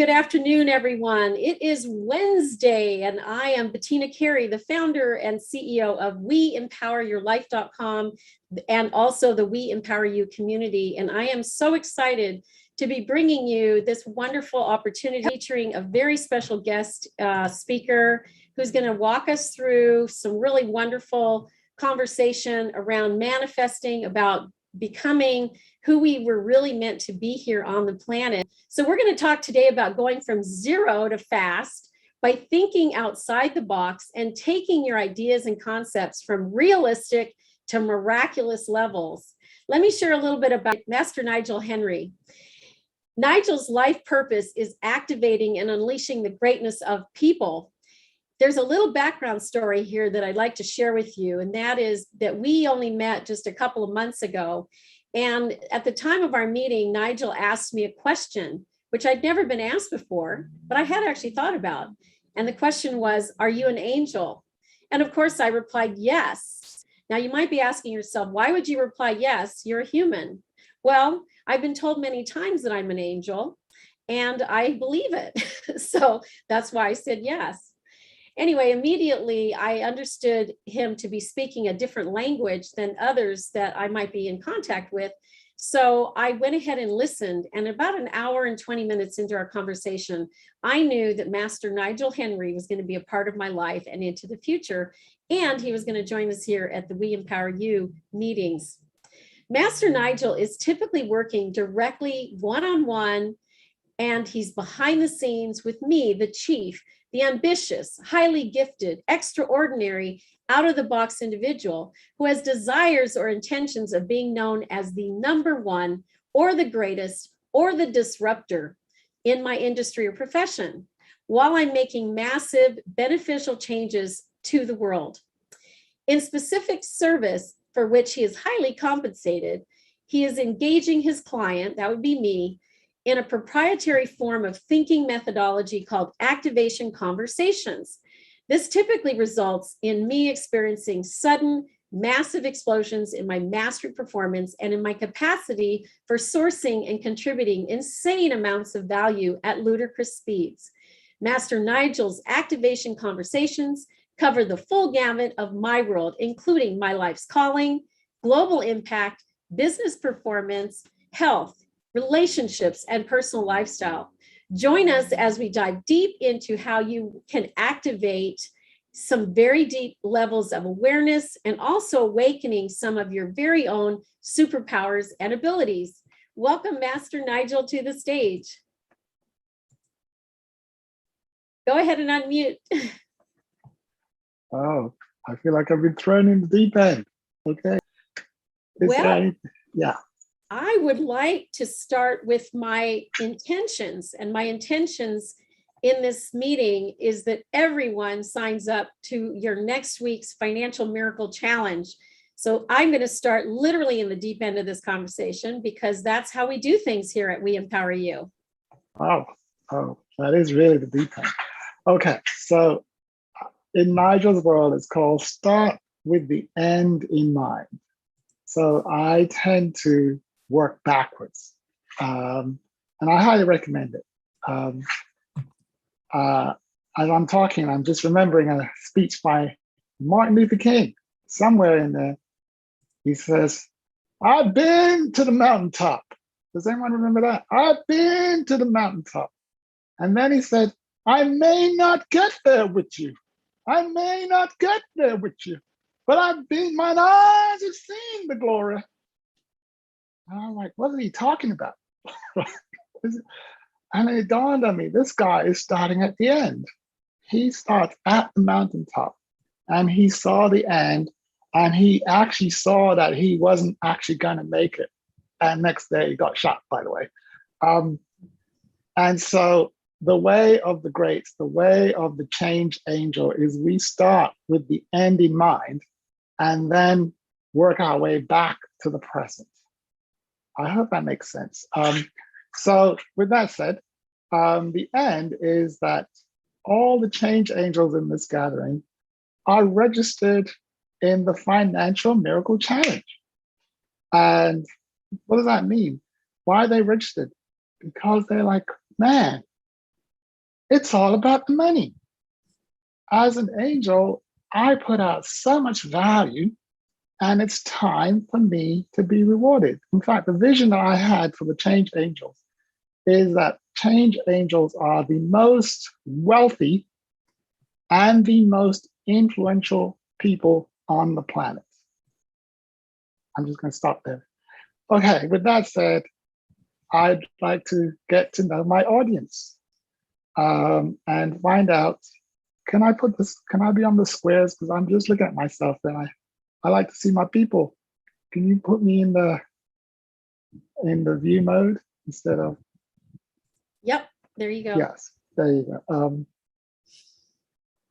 Good afternoon, everyone. It is Wednesday, and I am Bettina Carey, the founder and CEO of WeEmpowerYourLife.com and also the We Empower You community. And I am so excited to be bringing you this wonderful opportunity featuring a very special guest speaker who's going to walk us through some really wonderful conversation around manifesting, about becoming who we were really meant to be here on the planet. So we're going to talk today about going from zero to fast by thinking outside the box and taking your ideas and concepts from realistic to miraculous levels. Let me share a little bit about Master Nigel Henry. Nigel's life purpose is activating and unleashing the greatness of people. There's a little background story here that I'd like to share with you, and that is that we only met just a couple of months ago. And at the time of our meeting, Nigel asked me a question, which I'd never been asked before, but I had actually thought about. And the question was, are you an angel? And of course, I replied, yes. Now, you might be asking yourself, why would you reply yes? You're a human. Well, I've been told many times that I'm an angel, and I believe it. So that's why I said yes. Anyway, immediately I understood him to be speaking a different language than others that I might be in contact with. So I went ahead and listened, and about an hour and 20 minutes into our conversation, I knew that Master Nigel Henry was going to be a part of my life and into the future, and he was going to join us here at the We Empower You meetings. Master Nigel is typically working directly one-on-one, and he's behind the scenes with me, the chief, the ambitious, highly gifted, extraordinary, out-of-the-box individual who has desires or intentions of being known as the number one or the greatest or the disruptor in my industry or profession, while I'm making massive beneficial changes to the world. In specific service for which he is highly compensated, he is engaging his client, that would be me, in a proprietary form of thinking methodology called activation conversations. This typically results in me experiencing sudden, massive explosions in my mastery performance and in my capacity for sourcing and contributing insane amounts of value at ludicrous speeds. Master Nigel's activation conversations cover the full gamut of my world, including my life's calling, global impact, business performance, health, relationships, and personal lifestyle. Join us as we dive deep into how you can activate some very deep levels of awareness and also awakening some of your very own superpowers and abilities. Welcome, Master Nigel, to the stage. Go ahead and unmute. Oh, I feel like I've been thrown in the deep end. Okay. Yeah. I would like to start with my intentions, and my intentions in this meeting is that everyone signs up to your next week's Financial Miracle Challenge. So I'm going to start literally in the deep end of this conversation because that's how we do things here at We Empower You. Oh, that is really the deep end. Okay, so in Nigel's world, it's called start with the end in mind. So I tend to work backwards. And I highly recommend it. As I'm talking, I'm just remembering a speech by Martin Luther King. Somewhere in there, he says, I've been to the mountaintop. Does anyone remember that? I've been to the mountaintop. And then he said, I may not get there with you. I may not get there with you, but mine eyes have seen the glory. And I'm like, what is he talking about? And it dawned on me, this guy is starting at the end. He starts at the mountaintop and he saw the end, and he actually saw that he wasn't actually going to make it. And next day he got shot, by the way. And so the way of the greats, the way of the change angel is we start with the end in mind and then work our way back to the present. I hope that makes sense. So with that said, the end is that all the change angels in this gathering are registered in the Financial Miracle Challenge. And what does that mean? Why are they registered? Because they're like, man, it's all about the money. As an angel, I put out so much value, and it's time for me to be rewarded. In fact, the vision that I had for the change angels is that change angels are the most wealthy and the most influential people on the planet. I'm just going to stop there. Okay, with that said, I'd like to get to know my audience and find out, can I be on the squares? Because I'm just looking at myself and I like to see my people. Can you put me in the view mode instead of? Yep, there you go. Yes, there you go.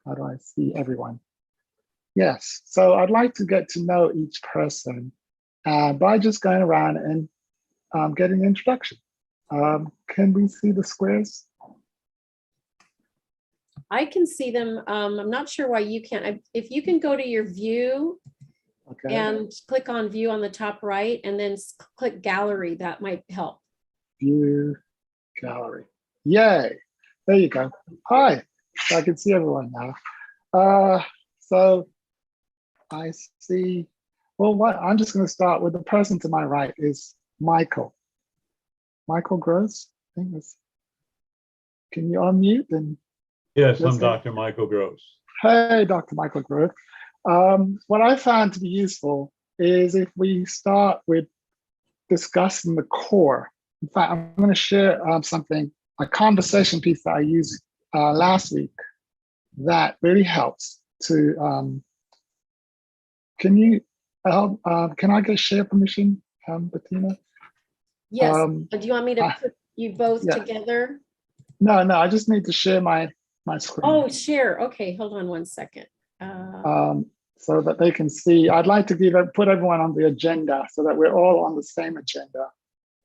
How do I see everyone? Yes, so I'd like to get to know each person by just going around and getting an introduction. Can we see the squares? I can see them. I'm not sure why you can't. If you can go to your view and click on view on the top right, and then click gallery, that might help. View gallery. Yay. There you go. Hi. So I can see everyone now. So I see, well, I'm just going to start with the person to my right is Michael. Michael Gross. Can you unmute? And yes, I'm Dr. Michael Gross. Hey, Dr. Michael Gross. What I found to be useful is if we start with discussing the core. In fact, I'm going to share a conversation piece that I used last week that really helps to, can I get share permission, Bettina? Yes, do you want me to put you both together? No, I just need to share my screen. Oh, share, okay, hold on one second. So that they can see. I'd like to put everyone on the agenda so that we're all on the same agenda.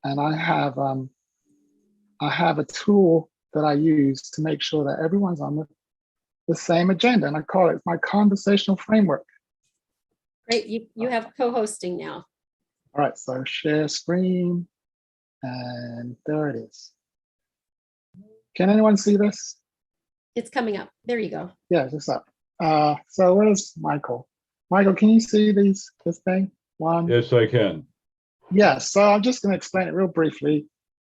And I have a tool that I use to make sure that everyone's on the same agenda. And I call it my conversational framework. Great, you have co-hosting now. All right, so share screen. And there it is. Can anyone see this? It's coming up. There you go. Yeah, it's up. So where's Michael? Michael, can you see this thing? One. Yes, I can. Yes, so I'm just going to explain it real briefly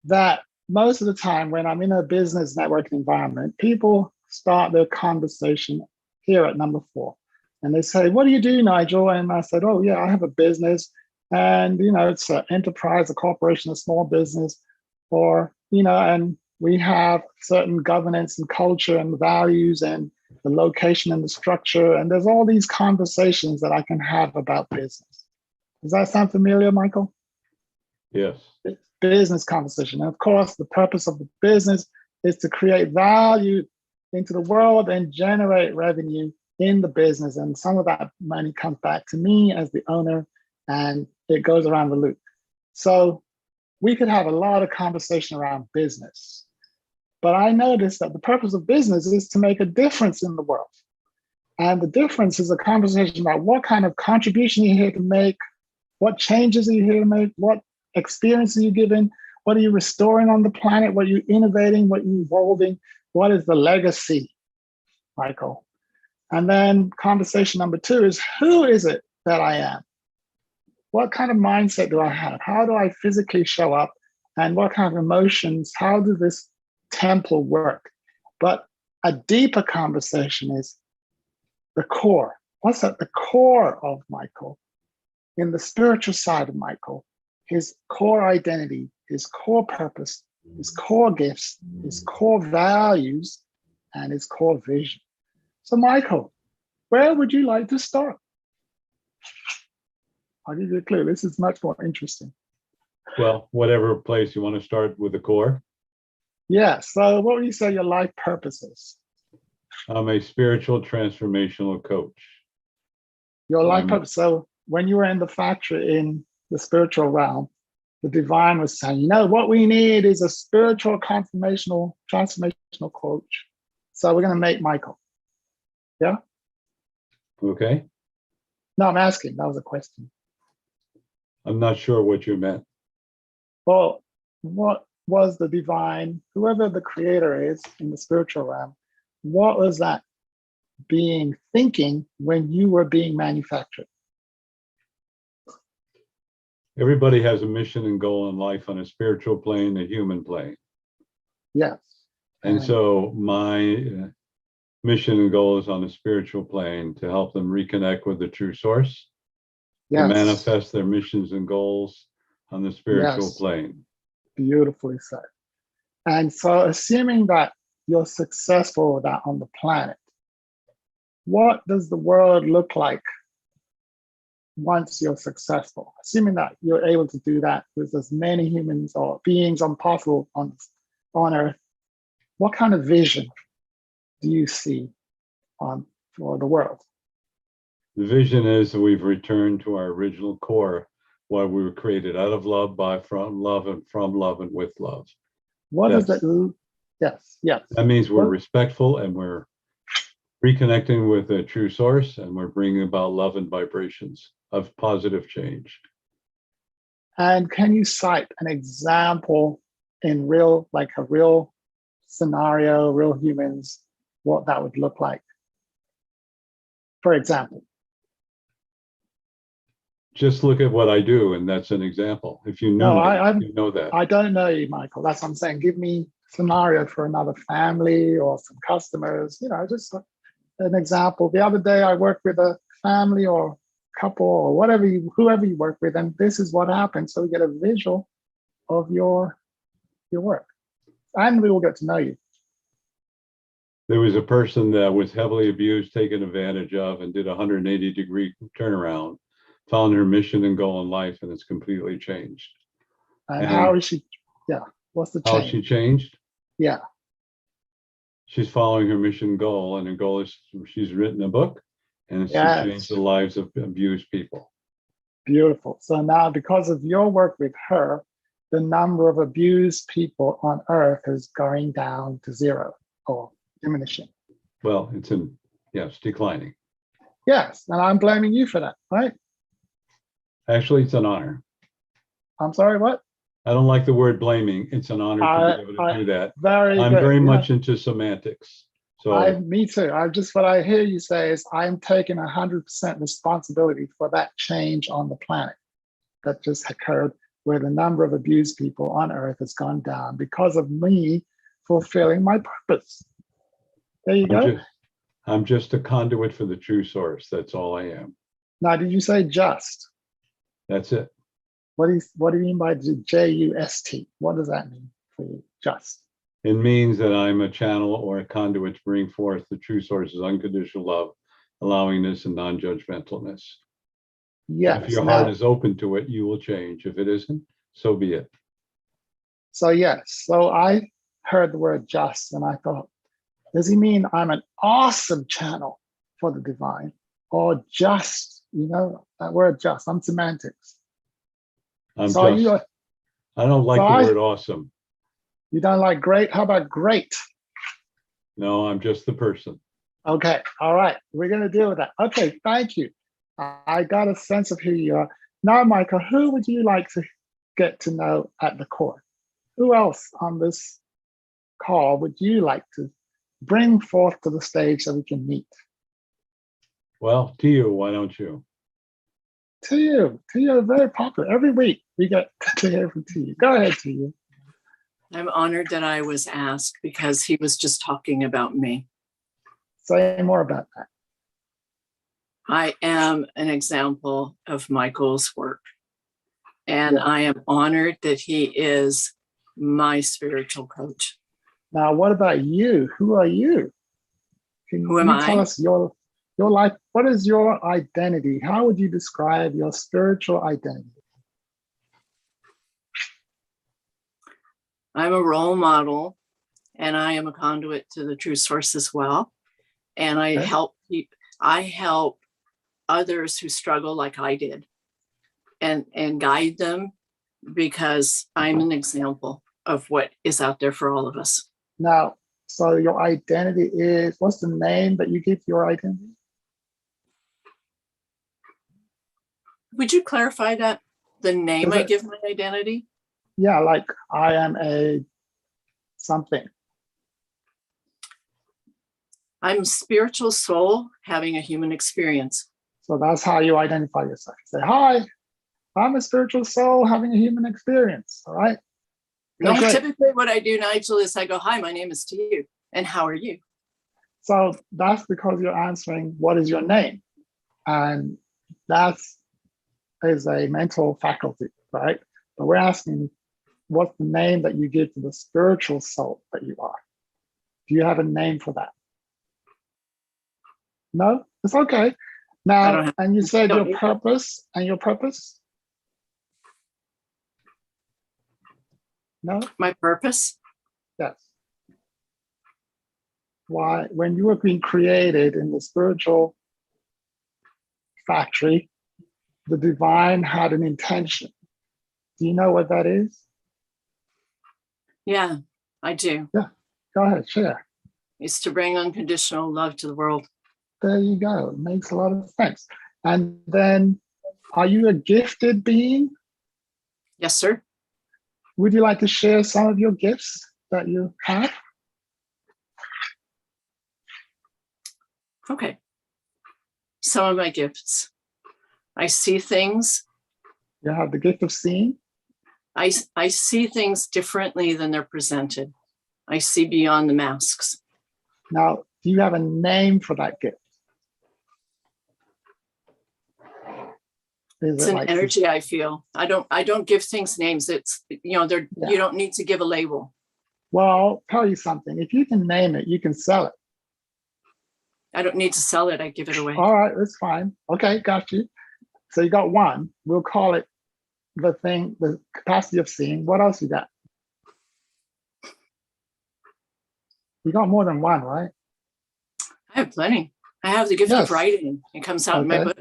that most of the time when I'm in a business networking environment, people start their conversation here at number 4. And they say, what do you do, Nigel? And I said, oh yeah, I have a business. And, it's an enterprise, a corporation, a small business, or, and we have certain governance and culture and values and the location and the structure. And there's all these conversations that I can have about business. Does that sound familiar, Michael? Yes. Business conversation. And of course, the purpose of the business is to create value into the world and generate revenue in the business. And some of that money comes back to me as the owner, and it goes around the loop. So we could have a lot of conversation around business, but I noticed that the purpose of business is to make a difference in the world. And the difference is a conversation about what kind of contribution you're here to make, what changes are you here to make, what experience are you giving, what are you restoring on the planet, what are you innovating, what are you evolving, what is the legacy, Michael? And then conversation number 2 is, who is it that I am? What kind of mindset do I have? How do I physically show up? And what kind of emotions? How does this temple work? But a deeper conversation is the core. What's at the core of Michael? In the spiritual side of Michael, his core identity, his core purpose, his core gifts, his core values, and his core vision. So Michael, where would you like to start? I'll give you a clue. This is much more interesting. Well, whatever place you want to start with the core. Yeah, so what would you say your life purpose is? I'm a spiritual transformational coach. Your life purpose. So when you were in the factory in the spiritual realm, the divine was saying, what we need is a spiritual transformational coach. So we're going to make Michael. Yeah? Okay. No, I'm asking. That was a question. I'm not sure what you meant. Well, what was the divine, whoever the creator is in the spiritual realm, what was that being thinking when you were being manufactured? Everybody has a mission and goal in life on a spiritual plane, a human plane. Yes. And so my mission and goal is on a spiritual plane to help them reconnect with the true source, to yes. manifest their missions and goals on the spiritual Yes. plane. Beautifully said. And so assuming that you're successful with that on the planet, what does the world look like once you're successful? Assuming that you're able to do that with as many humans or beings as possible on Earth, what kind of vision do you see for the world? The vision is that we've returned to our original core, why we were created out of love, from love, and from love, and with love. What does that? Yes, yes. That means we're respectful and we're reconnecting with the true source, and we're bringing about love and vibrations of positive change. And can you cite an example in real, like a real scenario, real humans, what that would look like? For example. Just look at what I do, and that's an example. If you know me, you know that. I don't know you, Michael. That's what I'm saying. Give me a scenario for another family or some customers, just an example. The other day I worked with a family or couple or whoever you work with, and this is what happened. So we get a visual of your work, and we will get to know you. There was a person that was heavily abused, taken advantage of, and did a 180-degree turnaround, found her mission and goal in life, and it's completely changed. And how is she? Yeah, what's the change? How she changed? Yeah. She's following her mission goal, and her goal is she's written a book, and it's to change the lives of abused people. Beautiful. So now, because of your work with her, the number of abused people on Earth is going down to zero or diminishing. Well, it's declining. Yes, and I'm blaming you for that, right? Actually, it's an honor. I'm sorry, what? I don't like the word blaming. It's an honor to be able to do that. I'm very much into semantics. So me too. What I hear you say is I'm taking 100% responsibility for that change on the planet that just occurred, where the number of abused people on Earth has gone down because of me fulfilling my purpose. There you go. I'm just a conduit for the true source. That's all I am. Now, did you say just? That's it. What do you mean by J-U-S-T? What does that mean for you? Just. It means that I'm a channel or a conduit to bring forth the true source's unconditional love, allowingness, and non-judgmentalness. Yes. If your heart is open to it, you will change. If it isn't, so be it. So yes. So I heard the word just, and I thought, does he mean I'm an awesome channel for the divine, or just? That word just. I'm semantics. I don't like the word awesome. You don't like great? How about great? No, I'm just the person. Okay. All right. We're going to deal with that. Okay. Thank you. I got a sense of who you are. Now, Michael, who would you like to get to know at the core? Who else on this call would you like to bring forth to the stage so we can meet? Well, to you, why don't you? To you are very popular. Every week we get to hear from you. Go ahead, to you. I'm honored that I was asked because he was just talking about me. Say more about that. I am an example of Michael's work, and I am honored that he is my spiritual coach. Now, what about you? Who are you? Who am I? Tell us your life. What is your identity? How would you describe your spiritual identity? I'm a role model, and I am a conduit to the true source as well. And I help others who struggle like I did, and guide them, because I'm an example of what is out there for all of us. Now, so your identity is, what's the name that you give your identity? Would you clarify that? The name I give my identity? Yeah, like I am a something. I'm a spiritual soul having a human experience. So that's how you identify yourself. Say, hi, I'm a spiritual soul having a human experience. All right. No, Great. typically what I do, Nigel, is I go, hi, my name is to you. And how are you? So that's because you're answering, what is your name? And that is a mental faculty, right? But we're asking, what's the name that you give to the spiritual soul that you are? Do you have a name for that? No, it's okay. Now, and you said your purpose and your purpose? No? My purpose? Yes. Why, when you were being created in the spiritual factory, the divine had an intention. Do you know what that is? Yeah, I do. Yeah, go ahead, share. It's to bring unconditional love to the world. There you go. It makes a lot of sense. And then, are you a gifted being? Yes, sir. Would you like to share some of your gifts that you have? Okay. Some of my gifts. I see things. You have the gift of seeing. I see things differently than they're presented. I see beyond the masks. Now, do you have a name for that gift? It's an energy I feel. I don't give things names. It's, you don't need to give a label. Well, I'll tell you something. If you can name it, you can sell it. I don't need to sell it. I give it away. All right, that's fine. Okay, got you. So you got one. We'll call it the capacity of seeing. What else you got? You got more than one, right? I have plenty. I have the gift of writing. It comes out in my book.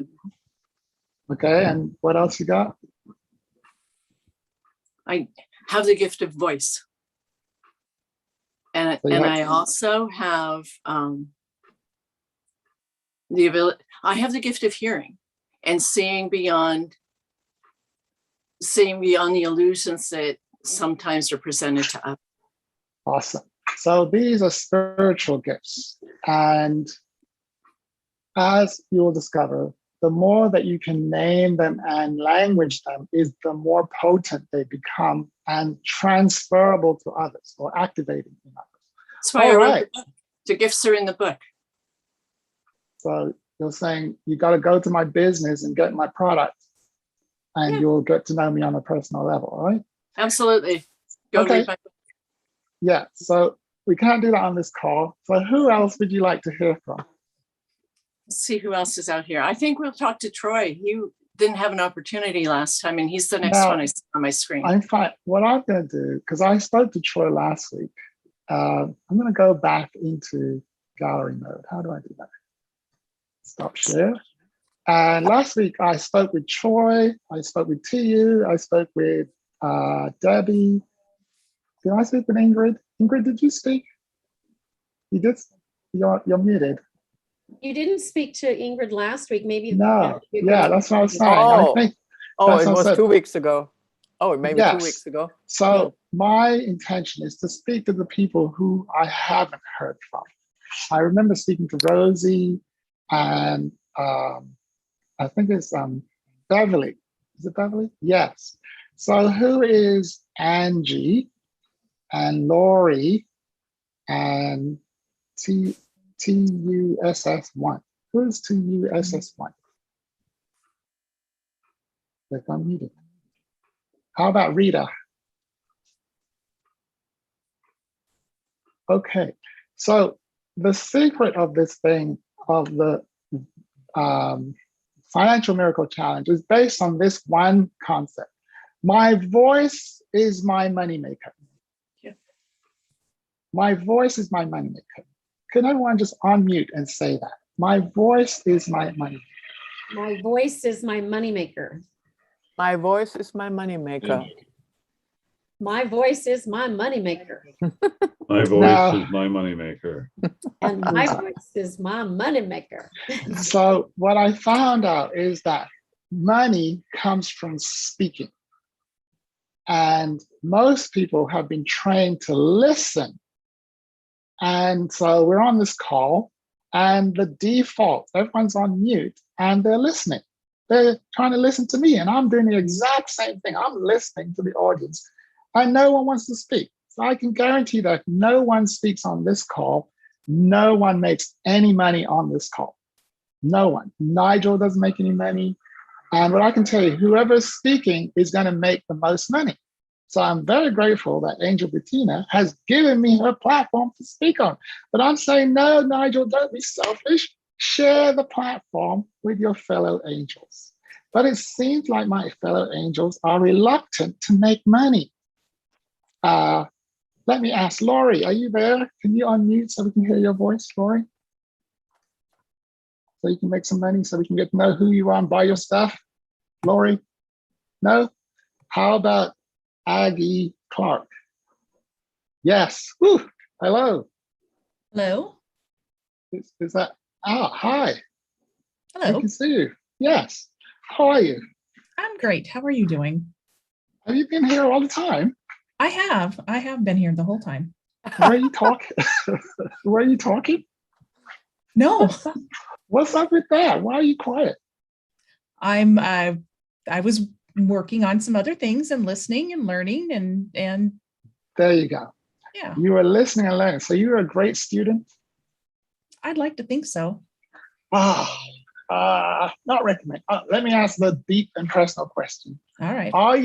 Okay, and what else you got? I have the gift of voice. And I also have the ability, I have the gift of hearing and seeing beyond the illusions that sometimes are presented to us. Awesome. So these are spiritual gifts. And as you will discover, the more that you can name them and language them is the more potent they become and transferable to others or activating in others. That's why I wrote the book. The gifts are in the book. So you're saying you got to go to my business and get my product and you'll get to know me on a personal level, right? Absolutely. Go read my book. Yeah, so we can't do that on this call. So who else would you like to hear from? Let's see who else is out here. I think we'll talk to Troy. He didn't have an opportunity last time, and he's the next one I see on my screen. I'm fine. What I'm going to do, because I spoke to Troy last week, I'm going to go back into gallery mode. How do I do that? Stop share. And last week I spoke with Troy, I spoke with TU, I spoke with Debbie. Did I speak with Ingrid? Ingrid, did you speak? You did. You're muted. You didn't speak to Ingrid last week, maybe. No, yeah, that's what I was saying. Oh, I think it was 2 weeks ago. Oh, maybe 2 weeks ago. So my intention is to speak to the people who I haven't heard from. I remember speaking to Rosie and I think it's Beverly. Is it Beverly? Yes. So who is Angie and Lori and TUSS1? Who is TUSS1? They're unmuted. How about Rita? Okay, so the secret of this thing, of the Financial Miracle Challenge, is based on this one concept. My voice is my moneymaker. Yeah. My voice is my moneymaker. Can everyone just unmute and say that? My voice is my moneymaker. My voice is my moneymaker. My voice is my moneymaker. My voice is my moneymaker. My voice is my moneymaker. And my voice is my moneymaker. So what I found out is that money comes from speaking. And most people have been trained to listen. And so we're on this call, and the default, everyone's on mute and they're listening. They're trying to listen to me, and I'm doing the exact same thing. I'm listening to the audience, and no one wants to speak. So I can guarantee that if no one speaks on this call, no one makes any money on this call. No one. Nigel doesn't make any money. And what I can tell you, whoever's speaking is going to make the most money. So I'm very grateful that Angel Bettina has given me her platform to speak on. But I'm saying, no, Nigel, don't be selfish. Share the platform with your fellow angels. But it seems like my fellow angels are reluctant to make money. Let me ask Laurie, are you there? Can you unmute so we can hear your voice, Laurie? So you can make some money, so we can get to know who you are and buy your stuff? Laurie? No? How about Aggie Clark? Yes. Woo. Hello. Hello. Is that? Ah, hi. I Hello. can see you. Yes. How are you? I'm great. How are you doing? Have you been here all the time? I have been here the whole time. Where are you talking? Where are you talking? No, What's up with that? Why are you quiet? I was working on some other things and listening and learning and There you go. yeah, You were listening and learning. So you're a great student? I'd like to think so. Not recommend. Let me ask the deep and personal question. All right. Are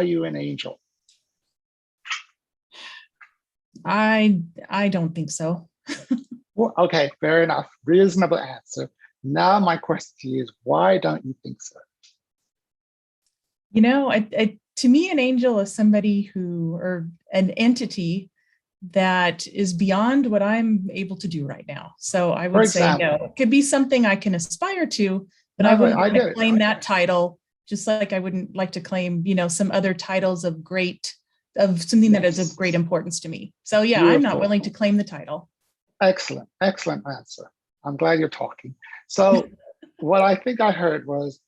you an angel? I don't think so. Well, okay, fair enough. Reasonable answer. Now my question to you is, why don't you think so? You know, to me, an angel is somebody or an entity that is beyond what I'm able to do right now. So I would say no. It could be something I can aspire to, but I wouldn't want to claim that title, just like I wouldn't like to claim, some other titles of something that is of great importance to me. So yeah, I'm not willing to claim the title. Excellent answer. I'm glad you're talking. So what I think I heard was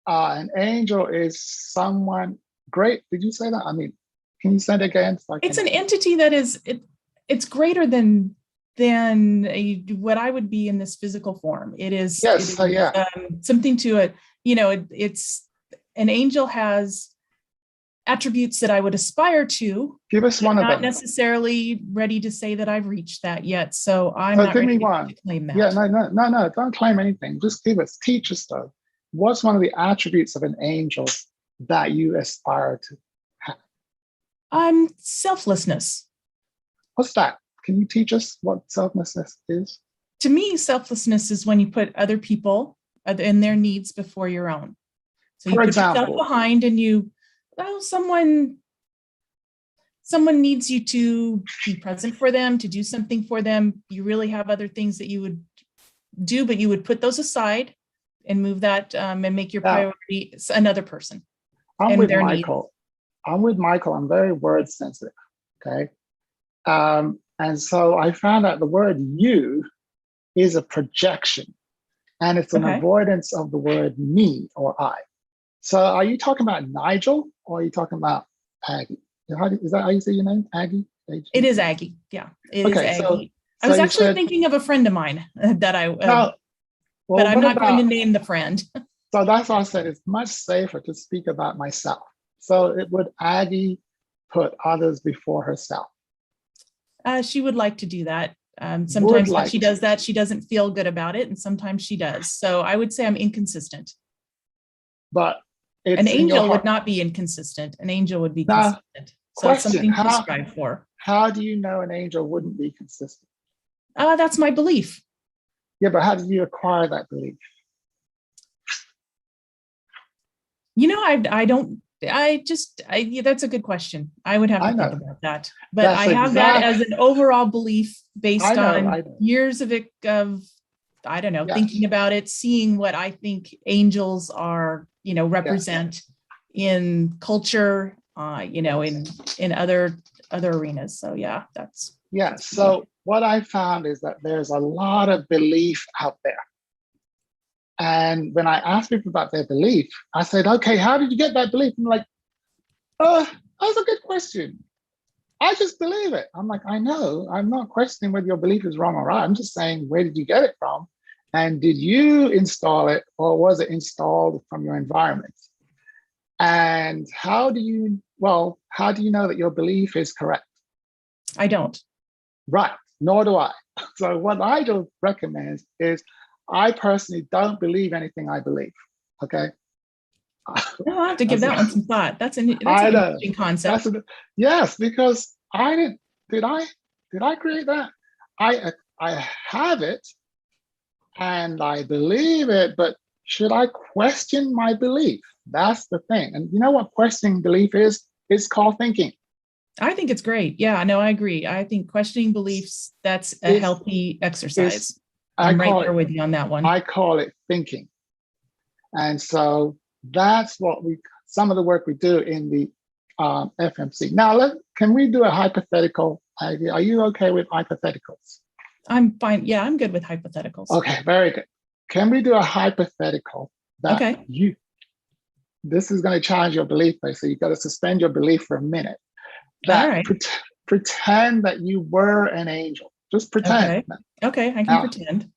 an angel is someone great. Did you say that? I mean, can you say it again? It's an entity that it's greater than what I would be in this physical form. It is, something to it. It's an angel has attributes that I would aspire to. Give us one of them. Not necessarily ready to say that I've reached that yet. So I'm not ready to claim that. Yeah, no, don't claim anything. Just teach us though. What's one of the attributes of an angel that you aspire to have? Selflessness. What's that? Can you teach us what selflessness is? To me, selflessness is when you put other people and their needs before your own. So you put yourself behind and someone needs you to be present for them, to do something for them. You really have other things that you would do, but you would put those aside and move that and make your priority another person. I'm with Michael. I'm very word sensitive. Okay. And so I found out the word you is a projection, and it's an avoidance of the word me or I. So are you talking about Nigel or are you talking about Aggie? Is that how you say your name? Aggie? It is Aggie. Yeah, it is Aggie. I was actually thinking of a friend of mine that but I'm not going to name the friend. So that's why I said it's much safer to speak about myself. So it would Aggie put others before herself? She would like to do that. Sometimes when she does that, she doesn't feel good about it. And sometimes she does. So I would say I'm inconsistent. But an angel would not be inconsistent. An angel would be consistent. So it's something to strive for. How do you know an angel wouldn't be consistent? That's my belief. Yeah, but how did you acquire that belief? That's a good question. I would have to think about that. But I have that as an overall belief based on years of thinking about it, seeing what I think angels are, represent in culture, in other arenas. So yeah, that's. Yeah, so what I found is that there's a lot of belief out there. And when I ask people about their belief, I said, okay, how did you get that belief? I'm like, That's a good question. I just believe it. I'm like, I know. I'm not questioning whether your belief is wrong or right. I'm just saying, where did you get it from? And did you install it, or was it installed from your environment? And how do you know that your belief is correct? I don't. Right, nor do I. So what Nigel recommends is, I personally don't believe anything I believe, okay? I'll have to give that one some thought. That's an I know. interesting concept. Yes, because did I create that? I have it and I believe it, but should I question my belief? That's the thing. And you know what questioning belief is? It's called thinking. I think it's great. Yeah, no, I agree. I think questioning beliefs, that's a healthy exercise. I'm right there with you on that one. I call it thinking. And so that's what some of the work we do in the FMC. Now, can we do a hypothetical idea? Are you okay with hypotheticals? I'm fine. Yeah, I'm good with hypotheticals. Okay, very good. Can we do a hypothetical that this is going to challenge your belief base, so you've got to suspend your belief for a minute. That all right. Pretend that you were an angel. Just pretend. Okay, I can pretend.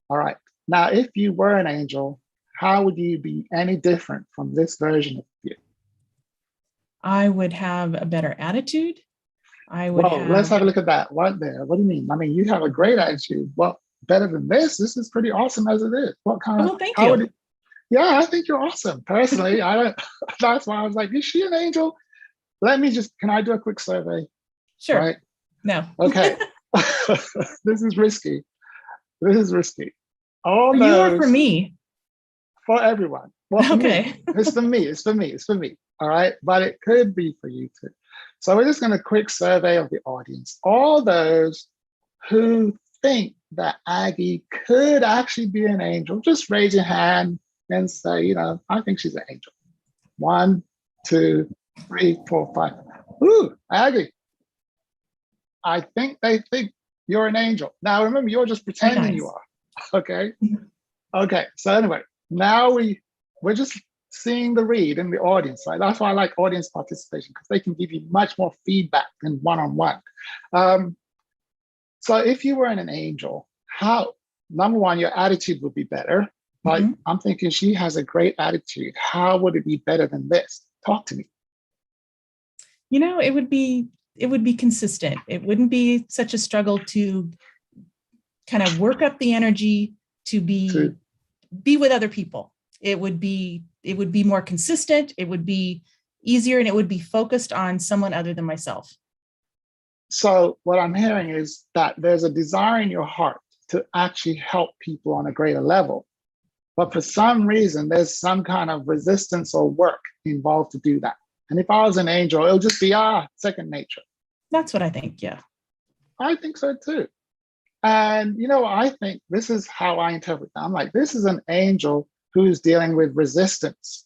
All right. Now, if you were an angel, how would you be any different from this version of you? I would have a better attitude. Let's have a look at that. What do you mean? I mean, you have a great attitude. Well, better than this. This is pretty awesome as it is. What kind of? Thank you. Yeah, I think you're awesome. Personally, I don't. That's why I was like, is she an angel? Can I do a quick survey? Sure. Right? No. Okay. This is risky. All for you or for me? For everyone. Well, for okay. Me. It's for me. All right. But it could be for you too. So we're just going to quick survey of the audience. All those who think that Aggie could actually be an angel, just raise your hand and say, I think she's an angel. 1, 2, 3, 4, 5. Ooh, Aggie. I think they think you're an angel. Now, remember, you're just pretending you are. Okay. Okay. So anyway, now we're just seeing the read in the audience, right? That's why I like audience participation, because they can give you much more feedback than one-on-one. So if you were an angel, number one, your attitude would be better. Like, I'm thinking she has a great attitude. How would it be better than this? Talk to me. It would be consistent. It wouldn't be such a struggle to kind of work up the energy to be with other people. It would be more consistent. It would be easier, and it would be focused on someone other than myself. So what I'm hearing is that there's a desire in your heart to actually help people on a greater level. But for some reason, there's some kind of resistance or work involved to do that. And if I was an angel, it'll just be second nature. That's what I think, yeah. I think so too. And I think this is how I interpret that. I'm like, this is an angel who's dealing with resistance.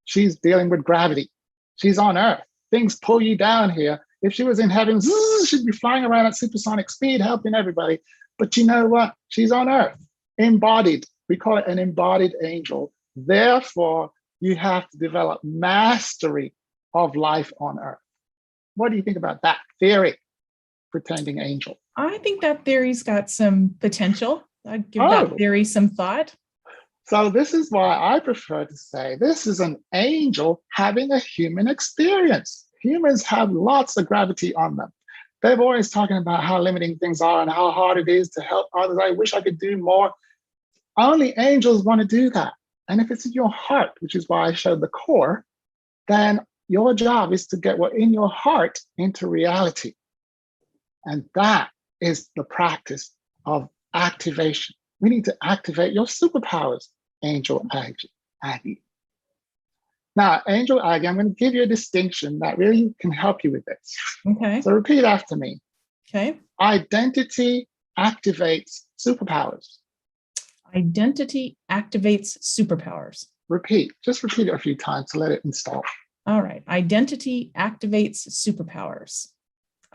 She's dealing with gravity. She's on Earth. Things pull you down here. If she was in heaven, she'd be flying around at supersonic speed, helping everybody. But you know what? She's on Earth, embodied. We call it an embodied angel. Therefore, you have to develop mastery of life on Earth. What do you think about that theory, pretending angel? I think that theory's got some potential. I'd give that theory some thought. So this is why I prefer to say this is an angel having a human experience. Humans have lots of gravity on them. They're always talking about how limiting things are and how hard it is to help others. I wish I could do more. Only angels want to do that. And if it's in your heart, which is why I showed the core, then your job is to get what in your heart into reality. And that is the practice of activation. We need to activate your superpowers, Angel Aggie. Now, Angel Aggie, I'm going to give you a distinction that really can help you with this. Okay. So repeat after me. Okay. Identity activates superpowers. Identity activates superpowers. Repeat. Just repeat it a few times to let it install. All right. Identity activates superpowers.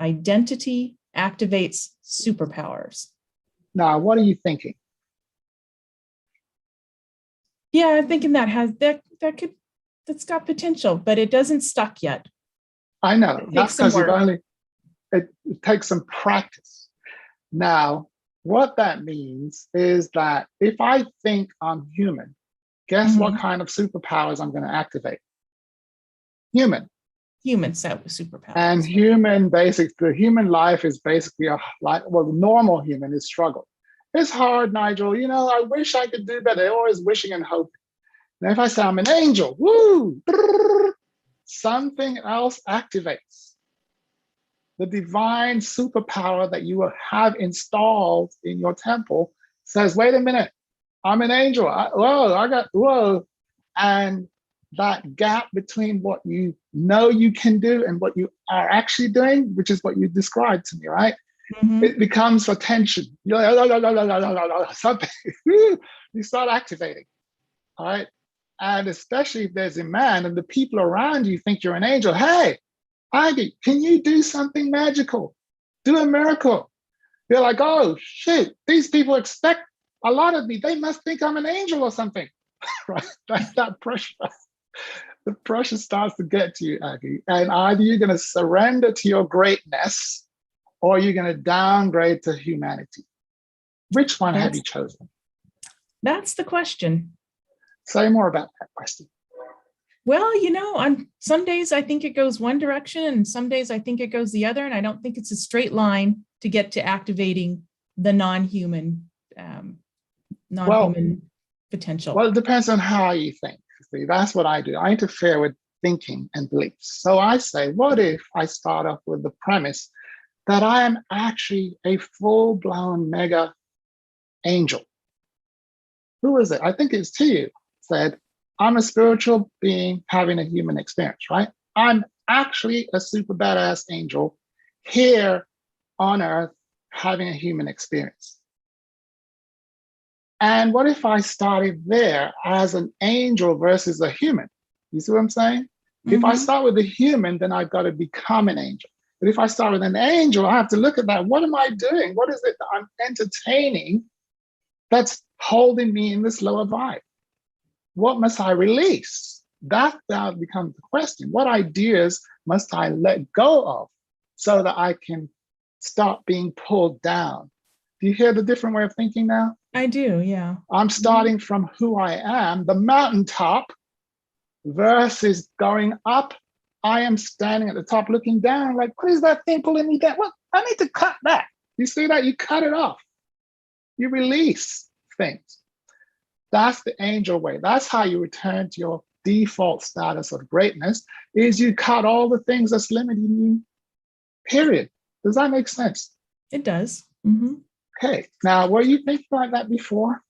Identity activates superpowers. Now, what are you thinking? Yeah, I'm thinking that that's got potential, but it doesn't stuck yet. I know. It That's takes some because work. it takes some practice. Now, what that means is that if I think I'm human, guess what Mhm. kind of superpowers I'm going to activate? Human. Human set with superpowers. And the human life is basically the normal human is struggle. It's hard, Nigel. You know, I wish I could do better. They're always wishing and hoping. And if I say I'm an angel, woo, something else activates. The divine superpower that you have installed in your temple says, wait a minute, I'm an angel. Whoa. And that gap between what you know you can do and what you are actually doing, which is what you described to me, right? Mhm. It becomes a tension. Something you start activating, all right? And especially if there's a man and the people around you think you're an angel. Hey, Ivy, can you do something magical? Do a miracle. They're like, oh, shit, these people expect a lot of me. They must think I'm an angel or something, right? That pressure, the pressure starts to get to you, Aggie. And either you're going to surrender to your greatness or you're going to downgrade to humanity. Which one have you chosen? That's the question. Say more about that question. Well, you know, on some days I think it goes one direction and some days I think it goes the other. And I don't think it's a straight line to get to activating the non-human potential. Well, it depends on how you think. See, that's what I do. I interfere with thinking and beliefs. So I say, what if I start off with the premise that I am actually a full-blown mega angel? Who is it? I think it's to you, said, I'm a spiritual being having a human experience, right? I'm actually a super badass angel here on earth having a human experience. And what if I started there as an angel versus a human? You see what I'm saying? Mm-hmm. If I start with a human, then I've got to become an angel. But if I start with an angel, I have to look at that. What am I doing? What is it that I'm entertaining that's holding me in this lower vibe? What must I release? That now becomes the question. What ideas must I let go of so that I can stop being pulled down? Do you hear the different way of thinking now? I do, yeah. I'm starting from who I am, the mountaintop, versus going up. I am standing at the top looking down like, what is that thing pulling me down? Well, I need to cut that. You see that? You cut it off. You release things. That's the angel way. That's how you return to your default status of greatness, is you cut all the things that's limiting you, period. Does that make sense? It does. Mm-hmm. Okay, now, were you thinking like that before?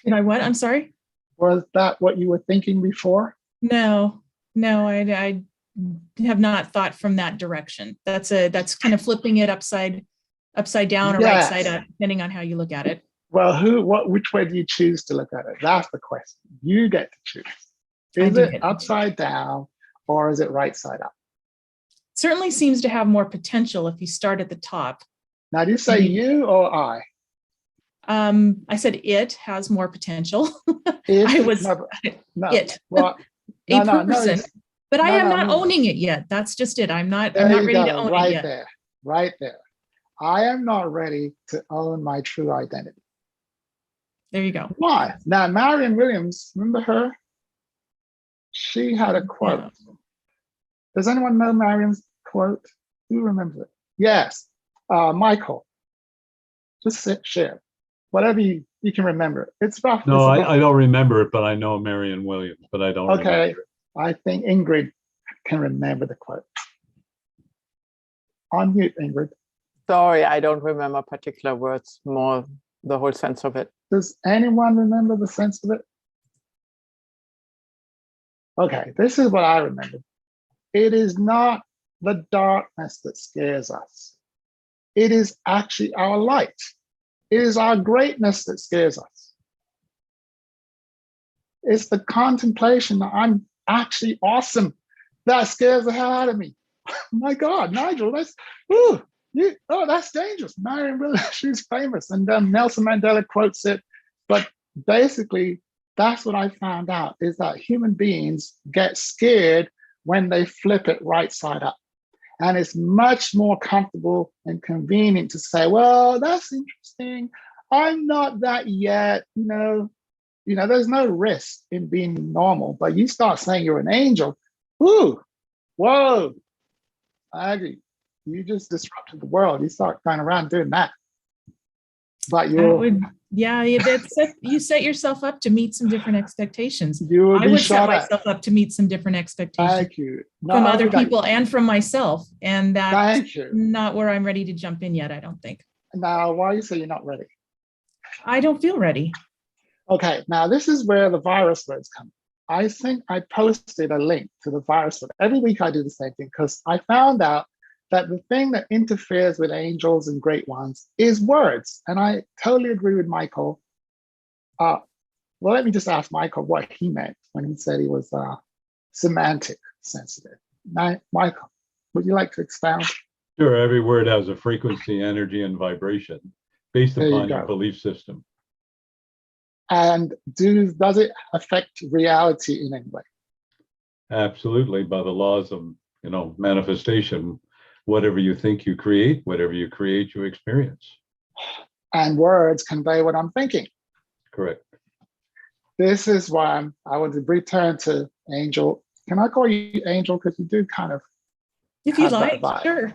Did I what? I'm sorry? Was that what you were thinking before? No, I have not thought from that direction. That's kind of flipping it upside down or right side up, depending on how you look at it. Well, which way do you choose to look at it? That's the question. You get to choose. Is it upside down or is it right side up? Certainly seems to have more potential if you start at the top. Now, do you say you or I? I said it has more potential. It. Well, a person. But I am not owning it yet. That's just it. I'm not ready to own it yet. Right there. I am not ready to own my true identity. There you go. Why? Now, Marianne Williams, remember her? She had a quote. Yeah. Does anyone know Marianne's quote? Who remembers it? Yes. Michael, just share. Whatever you can remember it. It's rough. No, I don't remember it, but I know Marianne Williams, but I don't remember it. I think Ingrid can remember the quote. On mute, Ingrid. Sorry, I don't remember particular words, more the whole sense of it. Does anyone remember the sense of it? Okay, this is what I remember. It is not the darkness that scares us. It is actually our light. It is our greatness that scares us. It's the contemplation that I'm actually awesome that scares the hell out of me. My God, Nigel, that's dangerous. Marianne Williams, she's famous. And Nelson Mandela quotes it. But basically, That's what I found out, is that human beings get scared when they flip it right side up. And it's much more comfortable and convenient to say, well, that's interesting. I'm not that yet. There's no risk in being normal, but you start saying you're an angel. Ooh, whoa, I agree. You just disrupted the world. You start going around doing that. But you set yourself up to meet some different expectations. You will I be would set shot at. myself up to meet some different expectations Thank you. from other people and from myself. And that's Thank you. not where I'm ready to jump in yet, I don't think. Now, why you say you're not ready? I don't feel ready. Okay, now this is where the virus words come. I think I posted a link to the virus word. Every week I do the same thing because I found out that the thing that interferes with angels and great ones is words. And I totally agree with Michael. Well, let me just ask Michael what he meant when he said he was semantic sensitive. Now, Michael, would you like to expound? Sure, every word has a frequency, energy, and vibration based upon your belief system. And does it affect reality in any way? Absolutely, by the laws of manifestation. Whatever you think you create, whatever you create, you experience. And words convey what I'm thinking. Correct. This is why I want to return to Angel. Can I call you Angel? Because you do kind of. If you like, sure.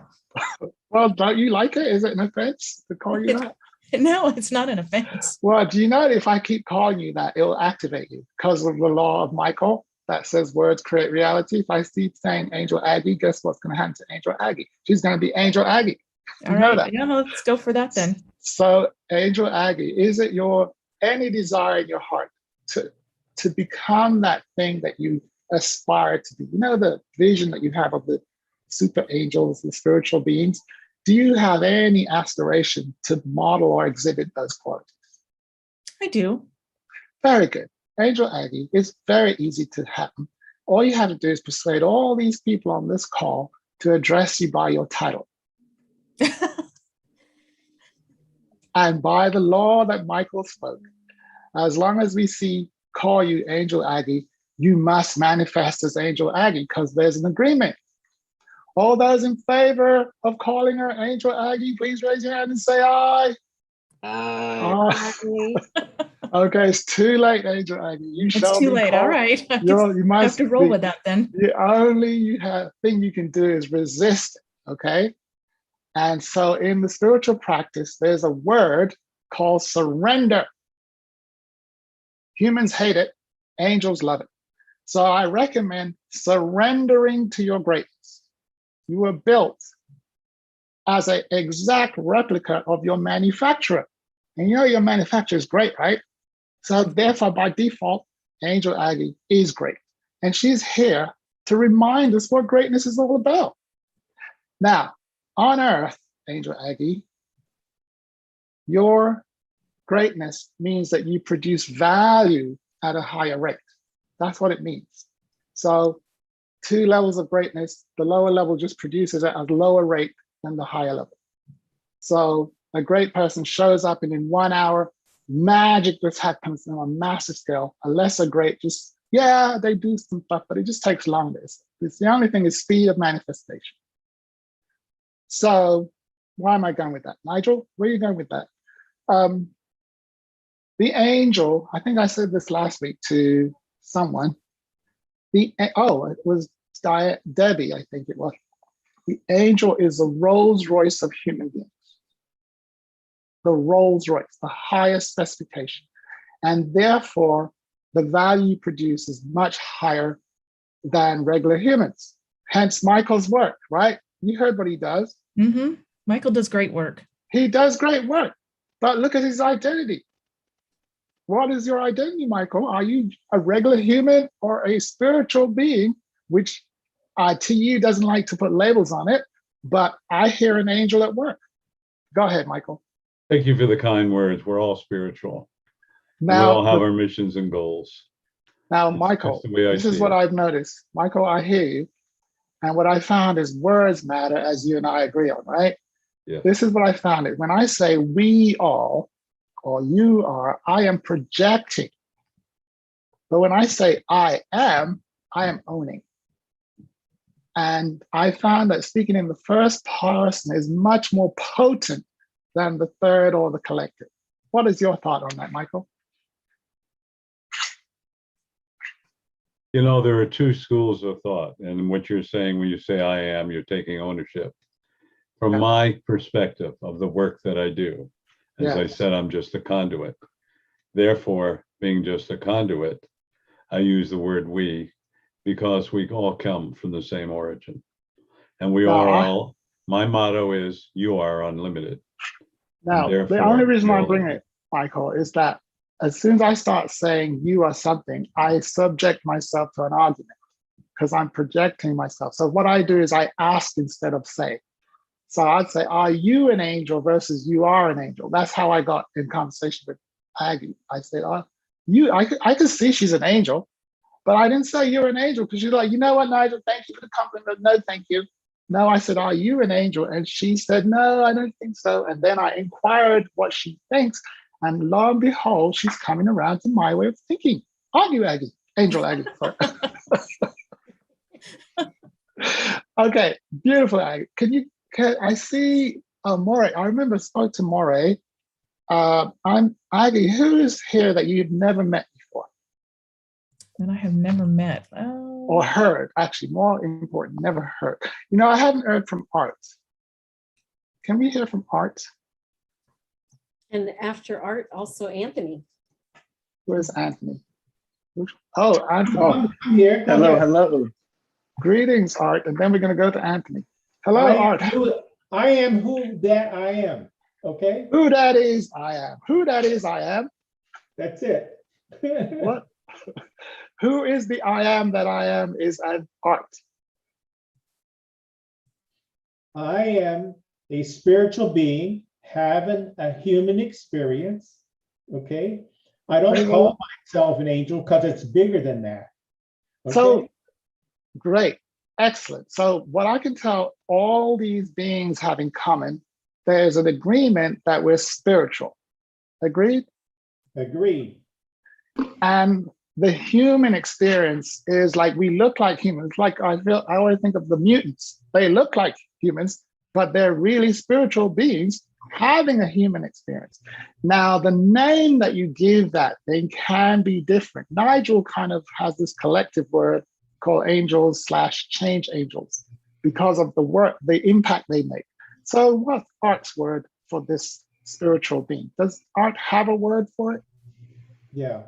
Well, don't you like it? Is it an offense to call you that? No, it's not an offense. Well, do you know that if I keep calling you that, it'll activate you because of the law of Michael that says words create reality. If I keep saying Angel Aggie, guess what's going to happen to Angel Aggie? She's going to be Angel Aggie. All right. Yeah, let's go for that then. So, Angel Aggie, is it any desire in your heart to become that thing that you aspire to be? You know, the vision that you have of the super angels, the spiritual beings. Do you have any aspiration to model or exhibit those qualities? I do. Very good. Angel Aggie, it's very easy to happen. All you have to do is persuade all these people on this call to address you by your title. And by the law that Michael spoke, as long as we call you Angel Aggie, you must manifest as Angel Aggie because there's an agreement. All those in favor of calling her Angel Aggie, please raise your hand and say aye. Aye. Okay, it's too late, Angel Aggie. It's too late. All right. You must have to roll with that then. The only thing you can do is resist, okay? And so in the spiritual practice, there's a word called surrender. Humans hate it. Angels love it. So I recommend surrendering to your greatness. You were built as an exact replica of your manufacturer. And your manufacturer is great, right? So therefore, by default, Angel Aggie is great. And she's here to remind us what greatness is all about. Now, on Earth, Angel Aggie, your greatness means that you produce value at a higher rate. That's what it means. So 2 levels of greatness, the lower level just produces at a lower rate than the higher level. So a great person shows up and in 1 hour, magic just happens on a massive scale. A lesser great they do some stuff, but it just takes longer. It's the only thing is speed of manifestation. So why am I going with that? Nigel, where are you going with that? The angel, I think I said this last week to someone. It was Debbie, I think it was. The angel is the Rolls Royce of human beings. The Rolls Royce, the highest specification. And therefore, the value you produce is much higher than regular humans. Hence Michael's work, right? You heard what he does. Mm-hmm. Michael does great work. He does great work, but look at his identity. What is your identity, Michael? Are you a regular human or a spiritual being, which to you doesn't like to put labels on it, but I hear an angel at work. Go ahead, Michael. Thank you for the kind words. We're all spiritual. Now, we all have our missions and goals. Now, Michael, this is what I've noticed. Michael, I hear you. And what I found is words matter, as you and I agree on, right? Yeah. This is what I found. When I say we all, or you are, I am projecting But when I say I am owning. And I found that speaking in the first person is much more potent than the third or the collective. What is your thought on that, Michael? You know, there are two schools of thought, and what you're saying when you say I am, you're taking ownership. From my perspective of the work that I do, as I said, I'm just a conduit. Therefore, being just a conduit, I use the word we because we all come from the same origin. And we are all, my motto is, you are unlimited. Now, the only reason I bring it, Michael, is that as soon as I start saying you are something, I subject myself to an argument because I'm projecting myself. So what I do is I ask instead of say. So I'd say, are you an angel versus you are an angel? That's how I got in conversation with Aggie. I said, I could see she's an angel, but I didn't say you're an angel because you're like, you know what, Nigel, thank you for the compliment. No, thank you. No, I said, are you an angel? And she said, no, I don't think so. And then I inquired what she thinks. And lo and behold, she's coming around to my way of thinking. Aren't you, Aggie? Angel Aggie. Okay, beautiful, Aggie. I see Moray. I remember I spoke to Moray. I'm Aggie. Who is here that you've never met before? That I have never met. Or heard, actually, more important, never heard. You know, I haven't heard from Art. Can we hear from Art? And after Art, also Anthony. Where's Anthony? Oh, Anthony. Oh, I'm here. Hello. Greetings, Art. And then we're going to go to Anthony. Hello, Art. I am who that I am. Okay? Who that is, I am. Who that is, I am. That's it. What? Who is the I am that I am is an Art. I am a spiritual being having a human experience. Okay? I don't call myself an angel because it's bigger than that. Okay? So, great. Excellent. So what I can tell all these beings have in common, there's an agreement that we're spiritual. Agreed? Agreed. And the human experience is like we look like humans. Like I always think of the mutants. They look like humans, but they're really spiritual beings having a human experience. Now, the name that you give that thing can be different. Nigel kind of has this collective word called angels / change angels because of the work, the impact they make. So what's Art's word for this spiritual being? Does Art have a word for it? Yeah.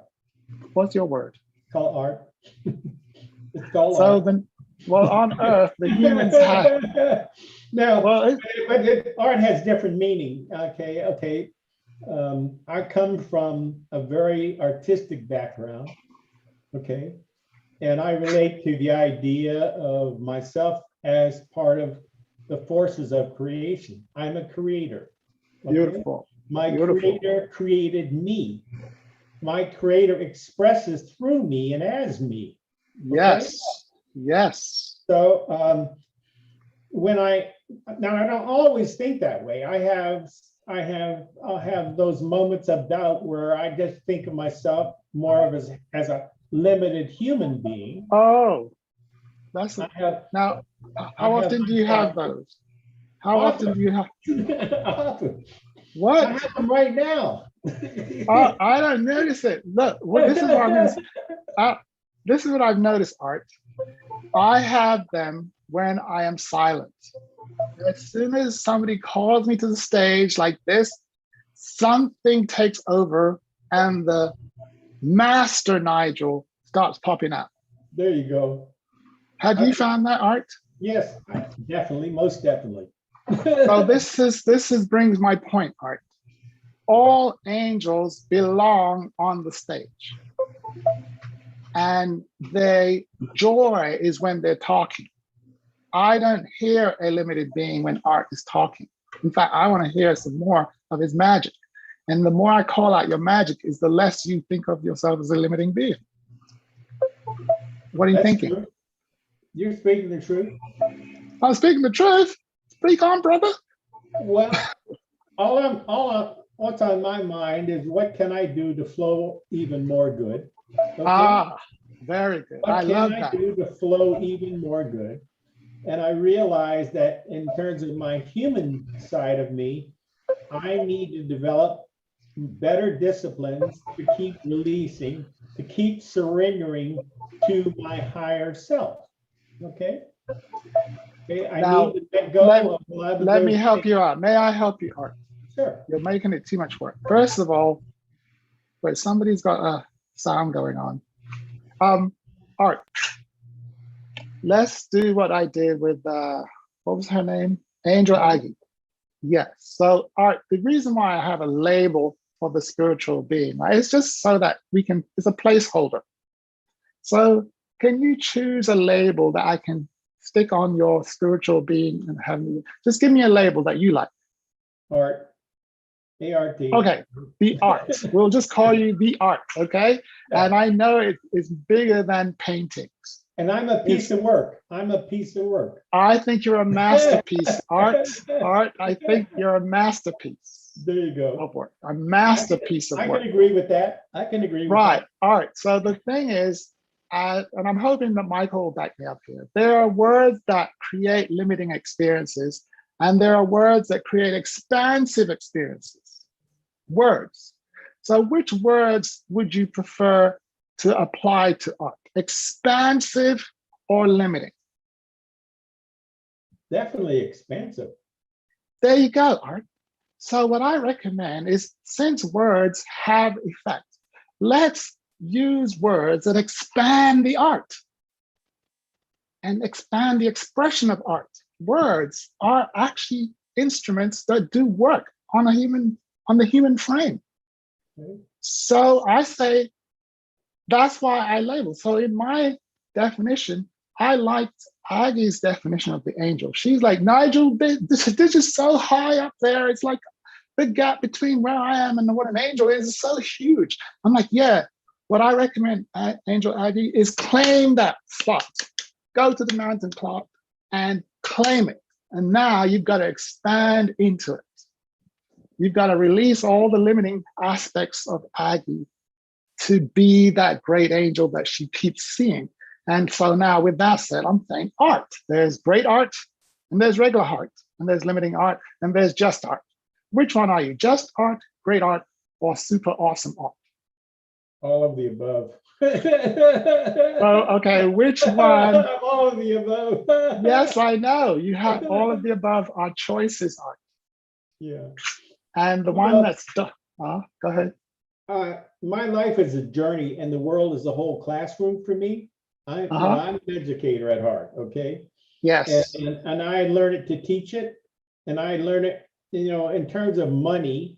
What's your word? It's called Art. It's called so Art. Then, well, on Earth, the humans have. Now, well, Art has different meaning. Okay. I come from a very artistic background. Okay. And I relate to the idea of myself as part of the forces of creation. I'm a creator. Okay? Beautiful. My Beautiful. creator created me. My creator expresses through me and as me. Okay? Yes. Yes. So I don't always think that way. I'll have those moments of doubt where I just think of myself more of as a limited human being. Oh, that's now. How often do you have those? How often do you have? What? I have them right now. I don't notice it. Look, this is what I'm going to. This is what I've noticed, Art. I have them when I am silent. As soon as somebody calls me to the stage like this, something takes over, and the Master Nigel starts popping up. There you go. Have you found that, Art? Yes, definitely, most definitely. So this brings my point, Art. All angels belong on the stage, and their joy is when they're talking. I don't hear a limited being when Art is talking. In fact, I want to hear some more of his magic. And the more I call out your magic is the less you think of yourself as a limiting being. What are you thinking? True. You're speaking the truth. I'm speaking the truth. Speak on, brother. Well, what's on my mind is what can I do to flow even more good? Okay? Ah, very good. I What love can I that. do to flow even more good? And I realized that in terms of my human side of me, I need to develop better disciplines to keep releasing, to keep surrendering to my higher self. Okay. Okay. I Now, need to let let, go of a lot of let me those help things. you out. May I help you, Art? Sure. You're making it too much work. First of all, wait, somebody's got a sound going on. Art, let's do what I did with, what was her name? Angel Aggie. Yes. So, Art, the reason why I have a label for the spiritual being, right, it's just so that we can, it's a placeholder. So, can you choose a label that I can stick on your spiritual being and have me, just give me a label that you like. Art. A-R-T. Okay, the art. We'll just call you the art, okay? Yeah. And I know it is bigger than paintings. And I'm a piece of work. I'm a piece of work. I think you're a masterpiece, Art. Art, I think you're a masterpiece There you go. of work, a masterpiece of I work. can agree with that. I can agree with Right, that. Art. So the thing is, and I'm hoping that Michael will back me up here, there are words that create limiting experiences, and there are words that create expansive experiences. Words. So which words would you prefer to apply to art? Expansive or limiting? Definitely expansive. There you go, Art. So what I recommend is, since words have effect, let's use words that expand the art and expand the expression of art. Words are actually instruments that do work on the human frame. Okay. So I say, that's why I label. So in my definition, I liked Aggie's definition of the angel. She's like, Nigel, this is so high up there. It's like the gap between where I am and what an angel is so huge. I'm like, yeah, what I recommend, Angel Aggie, is claim that spot. Go to the mountaintop and claim it. And now you've got to expand into it. You've got to release all the limiting aspects of Aggie to be that great angel that she keeps seeing. And so now with that said, I'm saying art. There's great art, and there's regular art, and there's limiting art, and there's just art. Which one are you? Just art, great art, or super awesome art? All of the above. Well, okay, which one? All of the above. Yes, I know. You have all of the above. Our choices are. Yeah. And the one that's, go ahead. My life is a journey, and the world is a whole classroom for me. I'm an educator at heart, okay? Yes. And I learn it to teach it, and I learn it, in terms of money,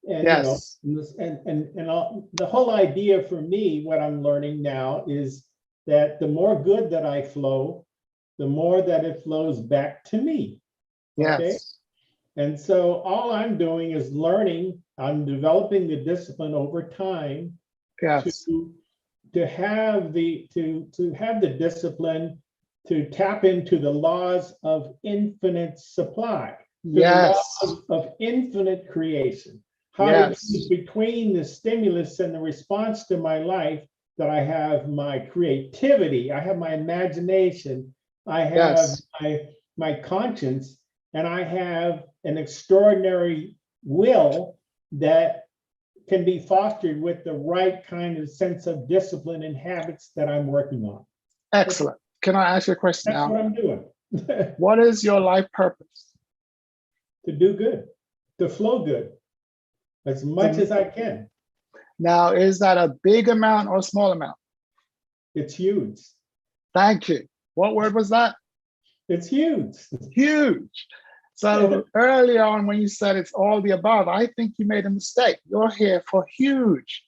and Yes. the whole idea for me, what I'm learning now is that the more good that I flow, the more that it flows back to me. Okay. Yes. And so all I'm doing is learning. I'm developing the discipline over time Yes. to have the discipline to tap into the laws of infinite supply, Yes. the laws of infinite creation. How Yes. to choose between the stimulus and the response to my life, that I have my creativity, I have my imagination, I have Yes. my conscience, and I have an extraordinary will that can be fostered with the right kind of sense of discipline and habits that I'm working on. Excellent. Can I ask you a question That's what now? I'm doing. What is your life purpose? To do good, to flow good, as much as I can. Now, is that a big amount or a small amount? It's huge. Thank you. What word was that? It's huge. Huge. So early on, when you said it's all the above, I think you made a mistake. You're here for huge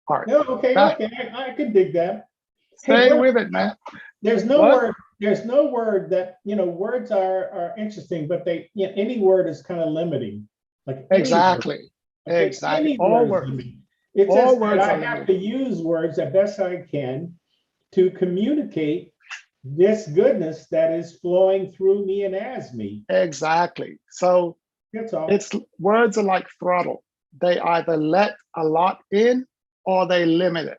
art. No, okay, I could dig that. Stay with it, man. There's no What? word. There's no word that, words are interesting, but any word is kind of limiting. Like any Exactly. word. Okay, Exactly. any All word is words. limiting. It's All just words that I are have to use words as best I can to communicate this goodness that is flowing through me and as me. Exactly. So That's all. words are like throttle. They either let a lot in or they limit it.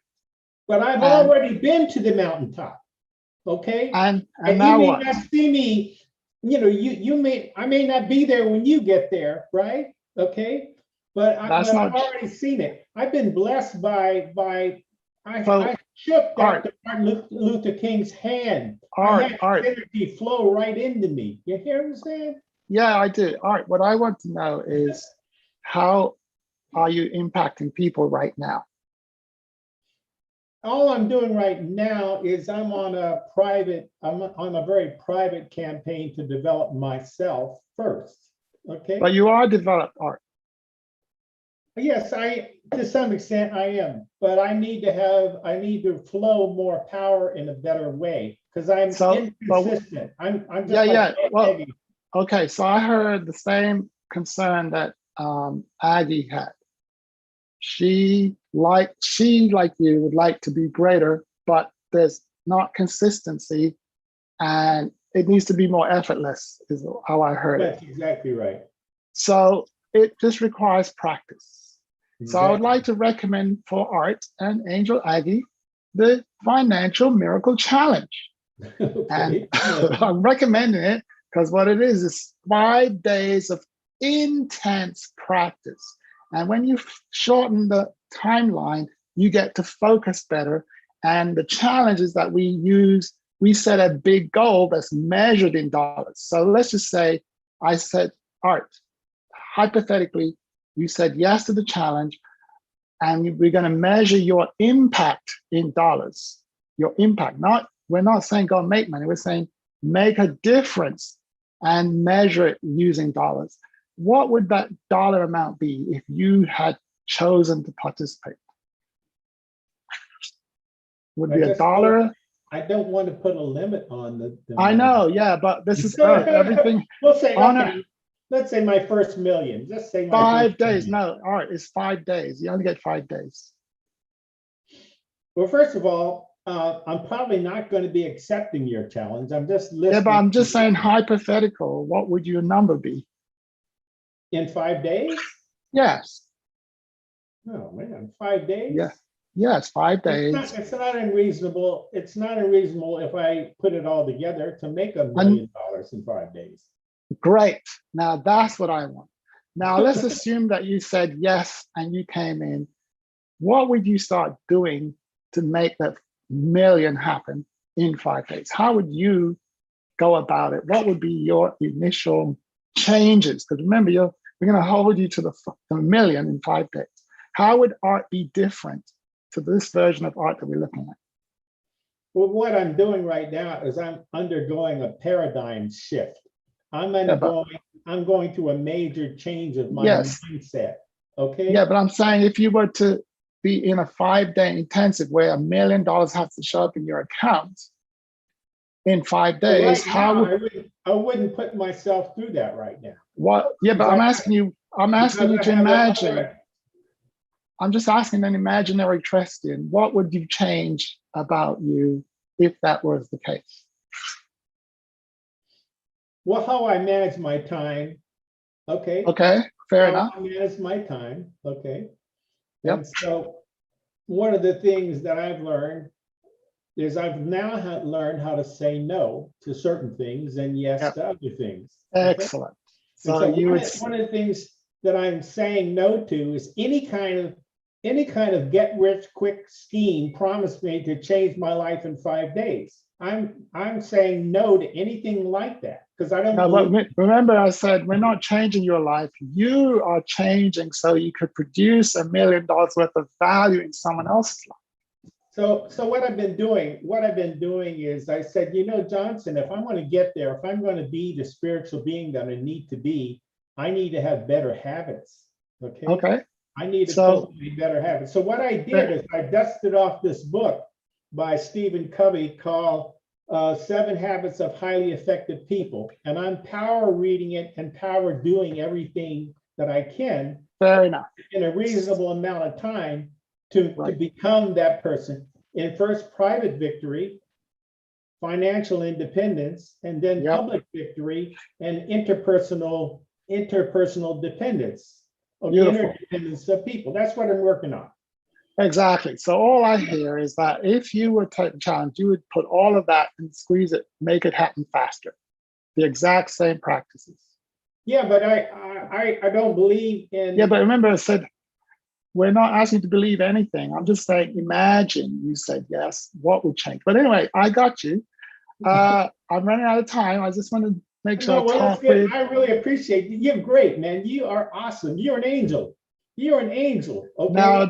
but I've And- already been to the mountaintop. Okay. And And you now may what? not see me, I may not be there when you get there, right? Okay. But That's I've not- already seen it. I've been blessed by So, I shook Art. Dr. Martin Luther King's hand. Art, I had Art. energy flow right into me. You hear what I'm saying? Yeah, I do. All right, what I want to know is how are you impacting people right now? All I'm doing right now is I'm on a very private campaign to develop myself first. Okay. But you are developed, Art. Yes, to some extent I am, but I need to flow more power in a better way because I'm inconsistent. I'm just Yeah. like Well, Eddie. okay, so I heard the same concern that Aggie had. She like you would like to be greater, but there's not consistency, and it needs to be more effortless, is how I heard it. That's exactly right. So it just requires practice. So I would Exactly. like to recommend for Art and Angel Aggie the Financial Miracle Challenge. And Okay. I'm recommending it because what it is 5 days of intense practice. And when you shorten the timeline, you get to focus better. And the challenges that we use, we set a big goal that's measured in dollars. So let's just say I said, Art, hypothetically, you said yes to the challenge, and we're going to measure your impact in dollars. Your impact, we're not saying go make money, we're saying make a difference and measure it using dollars. What would that dollar amount be if you had chosen to participate? Would be $1. I don't want to put a limit on the I know, yeah, but this is Earth. Everything. We'll say, on okay, let's say my first million. Just say my 5 first days. million. No, all right, it's 5 days. You only get 5 days. Well, first of all, I'm probably not going to be accepting your challenge. I'm just listening. Yeah, but I'm just saying hypothetical. What would your number be? In 5 days? Yes. Oh man, 5 days? Yeah. Yes, 5 days. It's not unreasonable. It's not unreasonable if I put it all together to make $1 million in 5 days. Great. Now that's what I want. Now let's assume that you said yes and you came in. What would you start doing to make that million happen in 5 days? How would you go about it? What would be your initial changes? Because remember, we're going to hold you to the million in 5 days. How would art be different to this version of art that we're looking at? Well, what I'm doing right now is I'm undergoing a paradigm shift. I'm going through a major change of my mindset. Okay. Yeah, but I'm saying if you were to be in a 5-day intensive where $1 million has to show up in your account in 5 days, I wouldn't put myself through that right now. What? Yeah, but I'm asking you to imagine. I'm just asking an imaginary question. What would you change about you if that was the case? Well, how I manage my time. Okay. Okay, fair enough. I manage my time. Okay. Yep. And so one of the things that I've learned is I've now learned how to say no to certain things and yes to other things. Okay? Excellent. So one of the things that I'm saying no to is any kind of get rich quick scheme promised me to change my life in 5 days. I'm saying no to anything like that because I don't. Now, remember, I said we're not changing your life. You are changing so you could produce $1 million worth of value in someone else's life. So what I've been doing is I said, Johnson, if I'm going to get there, if I'm going to be the spiritual being that I need to be, I need to have better habits. Okay. Okay. I need to cultivate better habits. So what I did is I dusted off this book by Stephen Covey called 7 Habits of Highly Effective People. And I'm power reading it and power doing everything that I can. Fair enough. In a reasonable amount of time to become that person. In first private victory, financial independence, and then public victory and interpersonal dependence. Interdependence of people. That's what I'm working on. Exactly. So all I hear is that if you would take the challenge, you would put all of that and squeeze it, make it happen faster. The exact same practices. Yeah, but I don't believe in. Yeah, but remember I said, we're not asking you to believe anything. I'm just saying, imagine you said yes, what would change? But anyway, I got you. I'm running out of time. I just want to make sure No, I well, that's talk good. with. I really appreciate you. You're great, man. You are awesome. You're an angel. You're an angel. Okay. Now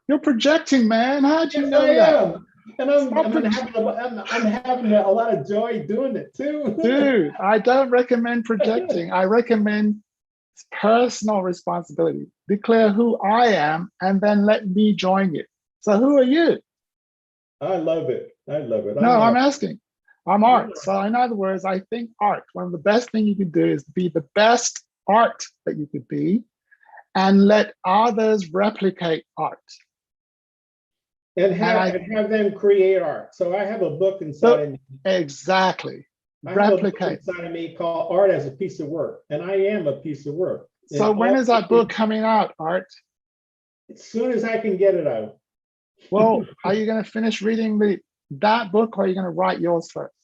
you're projecting, man. How'd you Yes, know I that? am. And I'm Stop I'm having a lot of joy doing it too. Dude, I don't recommend projecting. I recommend personal responsibility. Declare who I am and then let me join you. So who are you? I love it. I love it. No, I'm Art. asking. I'm art. So in other words, I think art, one of the best things you can do is be the best art that you could be and let others replicate art. And have them create art. So I have a book inside of me. Exactly. I have a book Replicate. inside of me called Art as a Piece of Work. And I am a piece of work. So And when all- is that book coming out, Art? As soon as I can get it out. Well, are you going to finish reading that book or are you going to write yours first?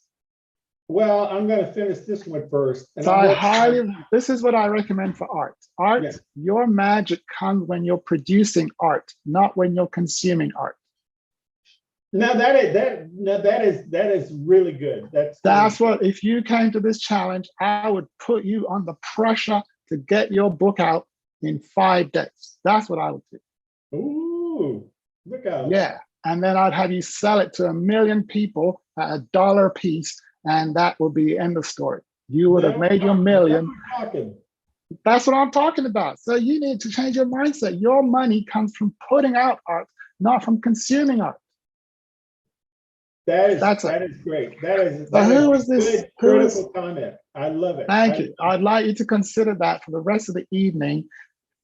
Well, I'm going to finish this one first. And So I'm this is what I recommend for art. Art, Yes. Your magic comes when you're producing art, not when you're consuming art. Now that is really good. That's what, if you came to this challenge, I would put you under pressure to get your book out in 5 days. That's what I would do. Ooh, look out. Yeah. And then I'd have you sell it to 1 million people at $1 a piece. And that would be end of story. You would have made your million. That's what I'm talking about. So you need to change your mindset. Your money comes from putting out art, not from consuming art. That is great. That is good critical comment. I love it. Thank you. I'd like you to consider that for the rest of the evening.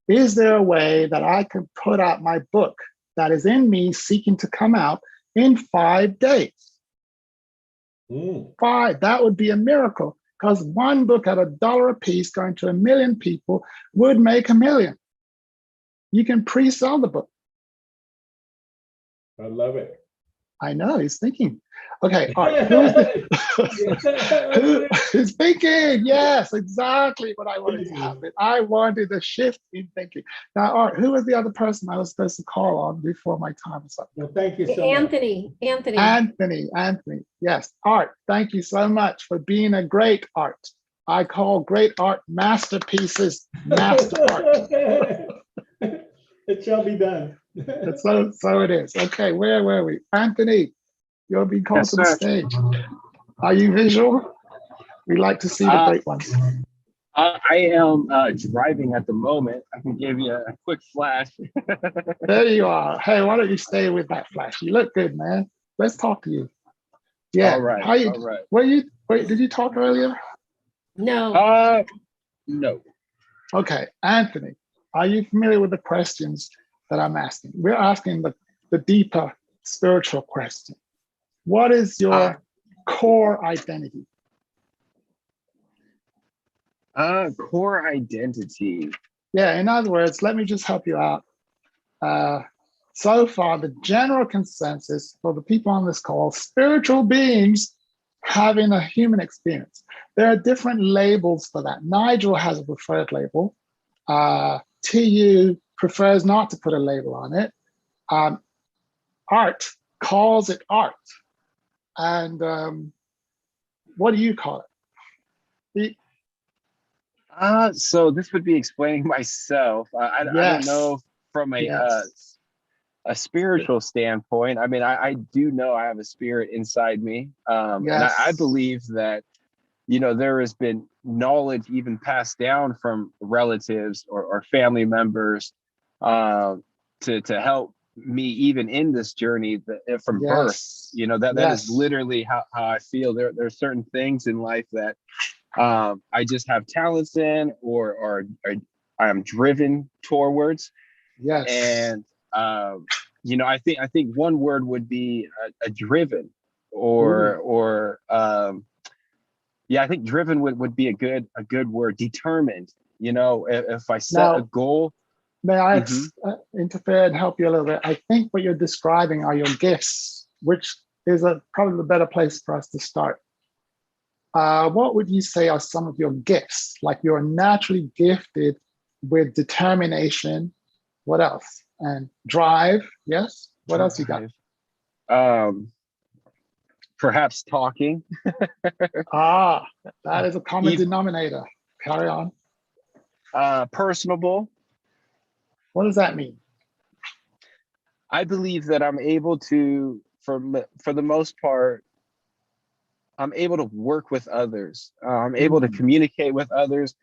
Is there a way that I can put out my book that is in me seeking to come out in 5 days? 5, that would be a miracle, because one book at $1 a piece going to 1 million people would make 1 million. You can pre-sell the book. I love it. I know, he's thinking. Okay, all right, who's thinking? Yes, exactly what I wanted to happen. I wanted a shift in thinking. Now, Art, who was the other person I was supposed to call on before my time was up? Well, thank you so much. Anthony. Yes, Art, thank you so much for being a great art. I call great art masterpieces, master art. It shall be done. So it is. Okay, where were we? Anthony, you're being called to the stage. Are you visual? We like to see the great ones. I am driving at the moment. I can give you a quick flash. There you are. Hey, why don't you stay with that flash? You look good, man. Let's talk to you. Yeah. All right. All right. Wait, did you talk earlier? No. No. Okay, Anthony, are you familiar with the questions that I'm asking? We're asking the deeper spiritual question. What is your core identity? Core identity. Yeah, in other words, let me just help you out. So far, the general consensus for the people on this call, spiritual beings having a human experience. There are different labels for that. Nigel has a preferred label. TU prefers not to put a label on it. Art calls it art. And what do you call it? So this would be explaining myself. I don't know from a spiritual standpoint. I mean, I do know I have a spirit inside me. And I believe that, you know, there has been knowledge even passed down from relatives or family members to help me even in this journey from birth. You know, that is literally how I feel. There are certain things in life that I just have talents in or I am driven towards. And you know, I think one word would be a driven or I think driven would be a good word. Determined. You know, if I set a goal, may I interfere and help you a little bit? I think what you're describing are your gifts, which is probably the better place for us to start. What would you say are some of your gifts? Like you're naturally gifted with determination. What else? And drive. Yes. What else you got? Perhaps talking. That is a common denominator. Carry on. Personable. What does that mean? I believe that I'm able to, for the most part, I'm able to work with others. I'm able to communicate with others,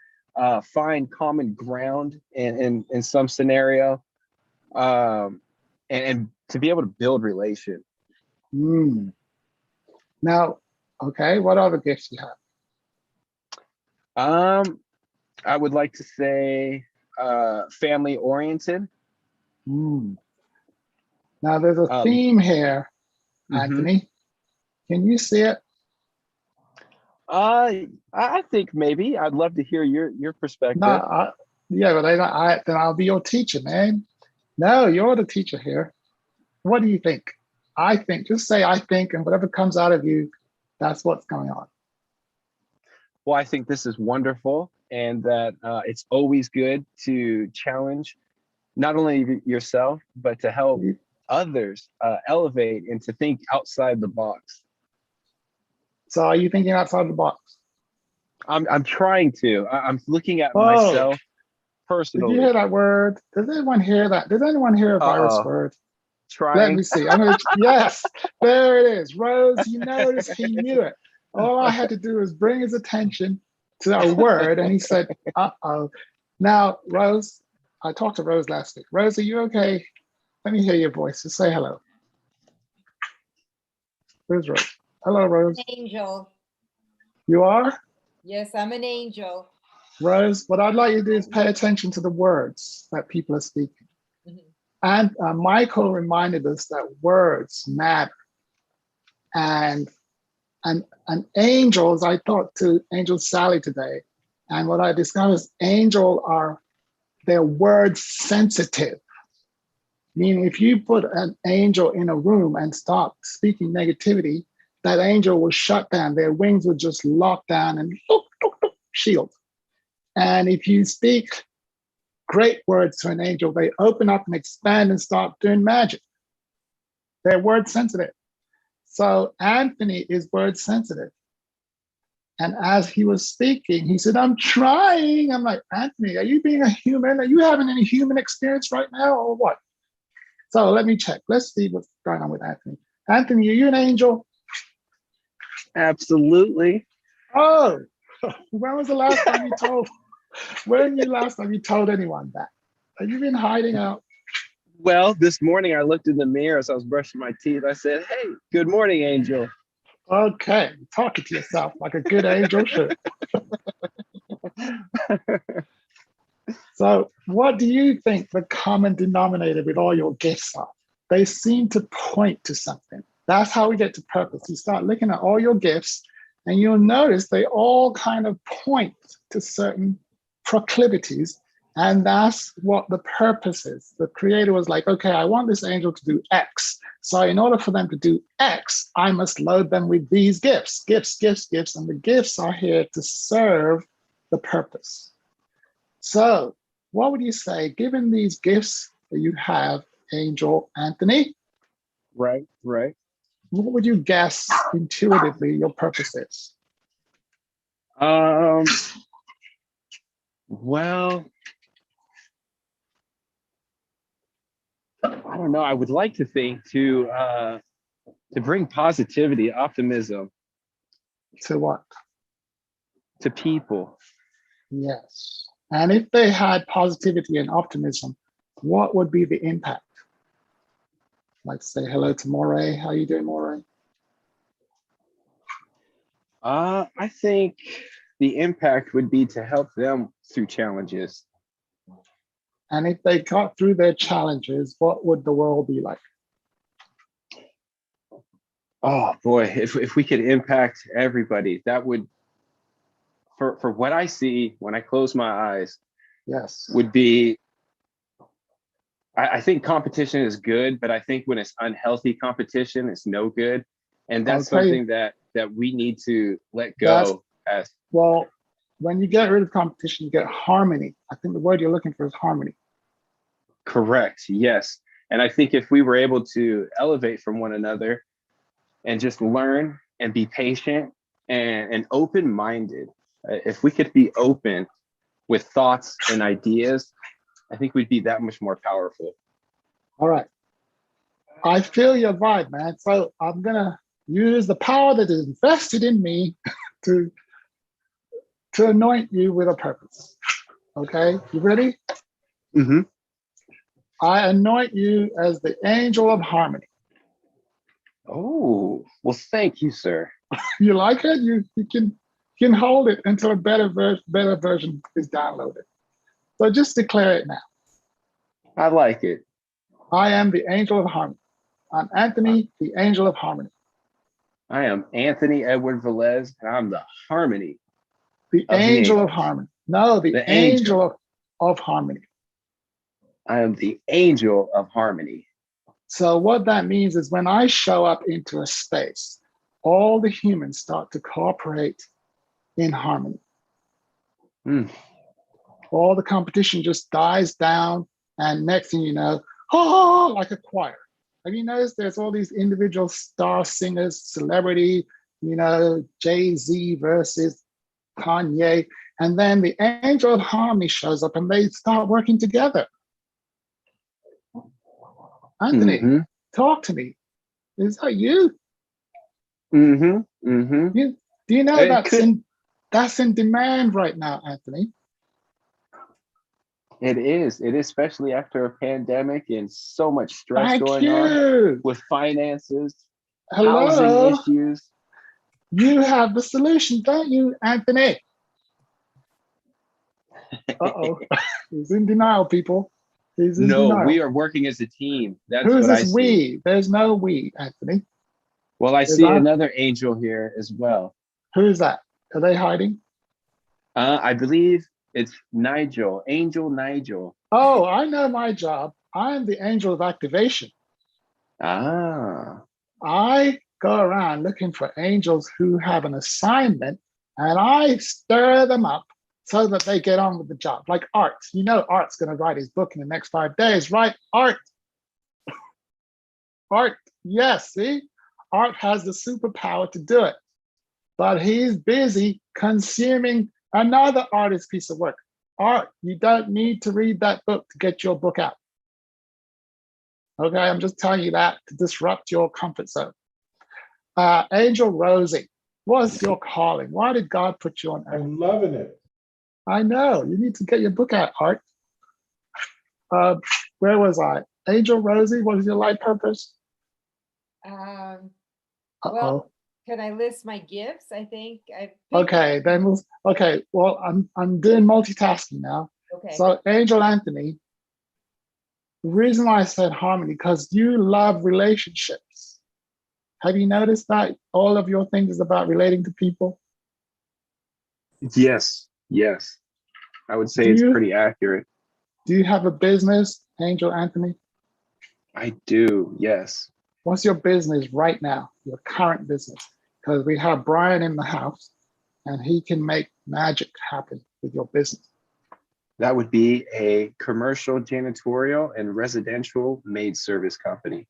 find common ground in some scenario, and to be able to build relation. Now, okay, what other gifts you have? I would like to say family oriented. Now there's a theme here, Anthony. Can you see it? I think maybe. I'd love to hear your perspective. No, yeah, but then I'll be your teacher, man. No, you're the teacher here. What do you think? I think, just say I think, and whatever comes out of you, that's what's going on. Well, I think this is wonderful, and that it's always good to challenge not only yourself, but to help others elevate and to think outside the box. So are you thinking outside the box? I'm trying to. I'm looking at myself personally. Did you hear that word? Does anyone hear that? Does anyone hear a virus word? Trying. Let me see. Yes, there it is. Rose, you noticed he knew it. All I had to do was bring his attention to a word, and he said, uh-oh. Now, Rose, I talked to Rose last week. Rose, are you okay? Let me hear your voice. Just say hello. Where's Rose? Hello, Rose. Angel. You are? Yes, I'm an angel. Rose, what I'd like you to do is pay attention to the words that people are speaking. And Michael reminded us that words matter. And angels, I talked to Angel Sally today, and what I discovered is they're word sensitive. Meaning if you put an angel in a room and start speaking negativity, that angel will shut down. Their wings will just lock down and shield. And if you speak great words to an angel, they open up and expand and start doing magic. They're word sensitive. So Anthony is word sensitive. And as he was speaking, he said, I'm trying. I'm like, Anthony, are you being a human? Are you having any human experience right now or what? So let me check. Let's see what's going on with Anthony. Anthony, are you an angel? Absolutely. Oh, when was the last time you told? Last time you told anyone that? Have you been hiding out? Well, this morning I looked in the mirror as I was brushing my teeth. I said, hey, good morning, angel. Okay, talking to yourself like a good angel should. So what do you think the common denominator with all your gifts are? They seem to point to something. That's how we get to purpose. You start looking at all your gifts and you'll notice they all kind of point to certain proclivities. And that's what the purpose is. The creator was like, okay, I want this angel to do X. So in order for them to do X, I must load them with these gifts. And the gifts are here to serve the purpose. So what would you say, given these gifts that you have, Angel Anthony? Right. What would you guess intuitively your purpose is? Well, I don't know. I would like to think to bring positivity, optimism. To what? To people. Yes. And if they had positivity and optimism, what would be the impact? Like say hello to Moray. How are you doing, Moray? I think the impact would be to help them through challenges. And if they got through their challenges, what would the world be like? Oh boy, if we could impact everybody, that would, for what I see when I close my eyes, yes, would be I think competition is good, but I think when it's unhealthy competition, it's no good. And that's something that we need to let go. Well, when you get rid of competition, you get harmony. I think the word you're looking for is harmony. Correct. Yes. And I think if we were able to elevate from one another and just learn and be patient and open-minded, if we could be open with thoughts and ideas, I think we'd be that much more powerful. All right. I feel your vibe, man. So I'm going to use the power that is invested in me to anoint you with a purpose. Okay, you ready? Mm-hmm. I anoint you as the angel of harmony. Oh, well, thank you, sir. You like it? You can hold it until a better version is downloaded. So just declare it now. I like it. I am the angel of harmony. I'm Anthony, the angel of harmony. I am Anthony Edward Velez, and I'm the harmony. The angel of harmony. No, the angel of harmony. I am the angel of harmony. So what that means is when I show up into a space, all the humans start to cooperate in harmony. All the competition just dies down, and next thing you know, like a choir. Have you noticed there's all these individual star singers, celebrity, Jay-Z versus Kanye, and then the angel of harmony shows up and they start working together. Anthony, talk to me. Is that you? Do you know that's in demand right now, Anthony? It is, especially after a pandemic and so much stress going on with finances, housing issues. You have the solution, don't you, Anthony? Uh-oh. He's in denial, people. He's in denial. We are working as a team. That's Who's what this we? There's no we, Anthony. Well, I see another angel here as well. Who's that? Are they hiding? I believe it's Nigel, Angel Nigel. Oh, I know my job. I am the angel of activation. Ah. I go around looking for angels who have an assignment, and I stir them up so that they get on with the job. Like Art. You know Art's going to write his book in the next 5 days, right? Art. Art, yes, see? Art has the superpower to do it. But he's busy consuming another artist's piece of work. Art, you don't need to read that book to get your book out. Okay, I'm just telling you that to disrupt your comfort zone. Angel Rosie, what's your calling? Why did God put you on earth? I'm loving it. I know, you need to get your book out, Art. Where was I? Angel Rosie, what is your life purpose? Well, can I list my gifts? I think Okay, then well, I'm doing multitasking now. Okay. So Angel Anthony, the reason why I said harmony, because you love relationships. Have you noticed that all of your things is about relating to people? Yes. I would say it's pretty accurate. Do you have a business, Angel Anthony? I do, yes. What's your business right now, your current business? Because we have Brian in the house and he can make magic happen with your business. That would be a commercial janitorial and residential maid service company.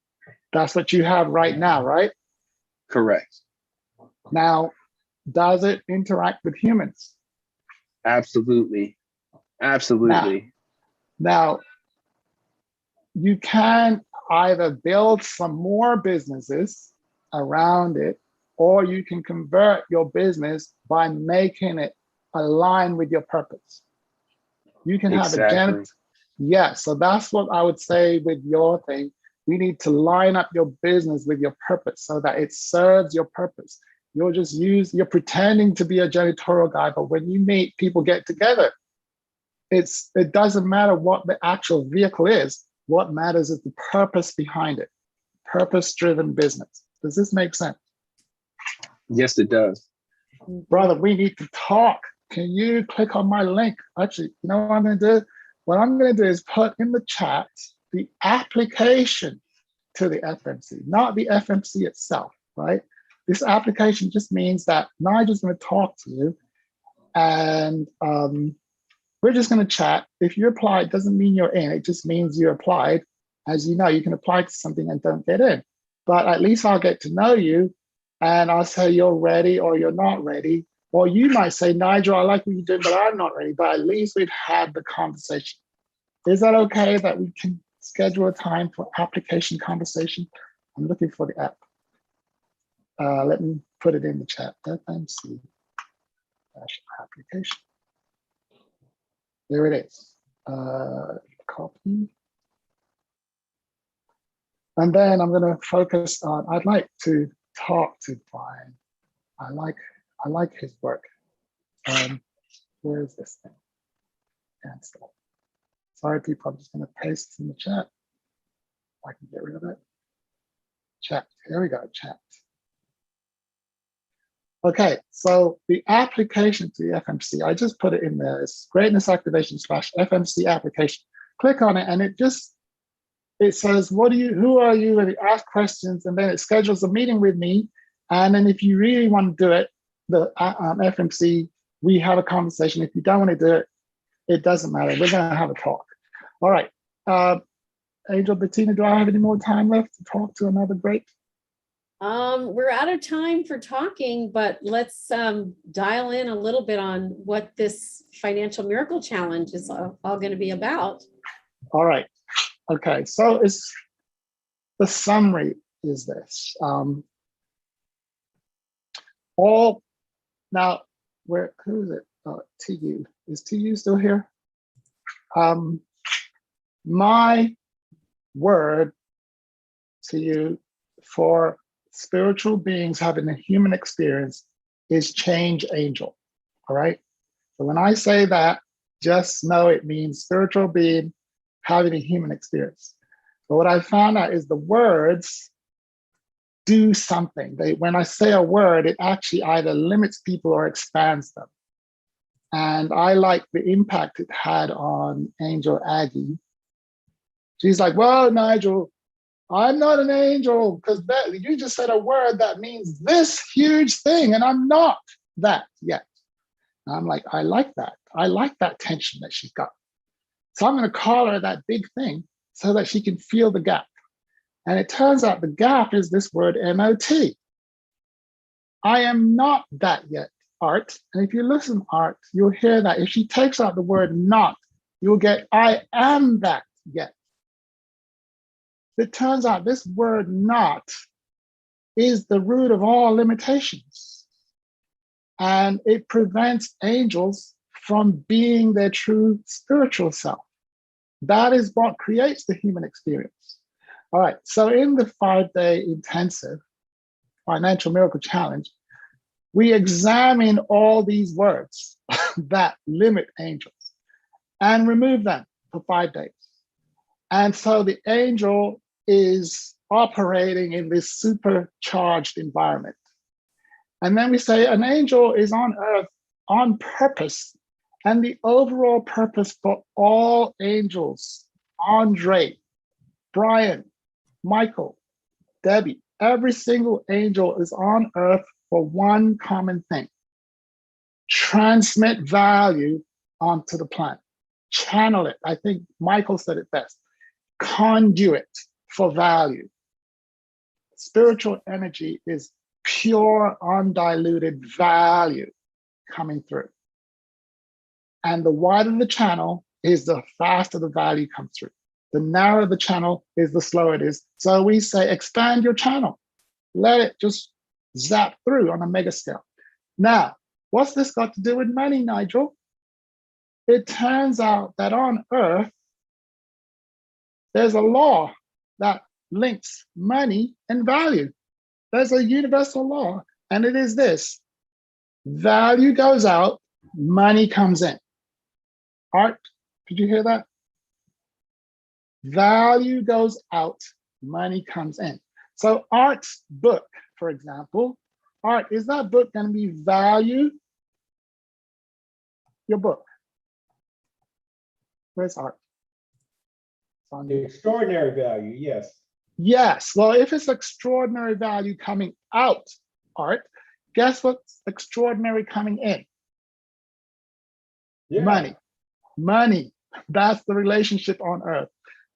That's what you have right now, right? Correct. Now, does it interact with humans? Absolutely. Now, you can either build some more businesses around it, or you can convert your business by making it align with your purpose. You can have a janitor. Yeah, so that's what I would say with your thing. We need to line up your business with your purpose so that it serves your purpose. You're pretending to be a janitorial guy, but when you meet, people get together. It doesn't matter what the actual vehicle is. What matters is the purpose behind it. Purpose-driven business. Does this make sense? Yes, it does. Brother, we need to talk. Can you click on my link? Actually, you know what I'm going to do? What I'm going to do is put in the chat the application to the FMC, not the FMC itself, right? This application just means that Nigel's going to talk to you, and we're just going to chat. If you apply, it doesn't mean you're in. It just means you applied. As you know, you can apply to something and don't get in. But at least I'll get to know you, and I'll say you're ready or you're not ready. Or you might say, Nigel, I like what you're doing, but I'm not ready. But at least we've had the conversation. Is that okay that we can schedule a time for application conversation? I'm looking for the app. Let me put it in the chat. FMC application. There it is. Copy. And then I'm going to focus on, I'd like to talk to Brian. I like his work. Where is this thing? Cancel. Sorry, people, I'm just going to paste it in the chat. I can get rid of it. Chat. Here we go, chat. Okay, so the application to the FMC, I just put it in there. It's greatness activation / FMC application. Click on it, and it says, who are you? And it asks questions, and then it schedules a meeting with me. And then if you really want to do it, the FMC, we have a conversation. If you don't want to do it, it doesn't matter. We're going to have a talk. All right. Angel, Bettina, do I have any more time left to talk to another great? We're out of time for talking, but let's dial in a little bit on what this financial miracle challenge is all going to be about. All right. Okay. So the summary is this. Who is it? TU. Is TU still here? My word to you for spiritual beings having a human experience is change angel. All right. So when I say that, just know it means spiritual being having a human experience. But what I found out is the words do something. When I say a word, it actually either limits people or expands them. And I like the impact it had on Angel Aggie. She's like, well, Nigel, I'm not an angel because you just said a word that means this huge thing, and I'm not that yet. And I'm like, I like that. I like that tension that she's got. So I'm going to call her that big thing so that she can feel the gap. And it turns out the gap is this word MOT. I am not that yet, Art. And if you listen, Art, you'll hear that if she takes out the word not, you'll get I am that yet. It turns out this word not is the root of all limitations. And it prevents angels from being their true spiritual self. That is what creates the human experience. All right, so in the 5-day intensive financial miracle challenge, we examine all these words that limit angels and remove them for 5 days. And so the angel is operating in this supercharged environment. And then we say an angel is on earth on purpose. And the overall purpose for all angels, Andre, Brian, Michael, Debbie, every single angel is on earth for one common thing: transmit value onto the planet, channel it. I think Michael said it best: conduit for value. Spiritual energy is pure, undiluted value coming through. And the wider the channel is, the faster the value comes through. The narrower the channel is, the slower it is. So we say, expand your channel. Let it just zap through on a mega scale. Now, what's this got to do with money, Nigel? It turns out that on Earth, there's a law that links money and value. There's a universal law, and it is this: value goes out, money comes in. Art, did you hear that? Value goes out, money comes in. So Art's book, for example, Art, is that book going to be value? Your book. Where's Art? on extraordinary value, yes. Yes. Well, if it's extraordinary value coming out, Art, guess what's extraordinary coming in? Yeah. Money. Money. That's the relationship on earth.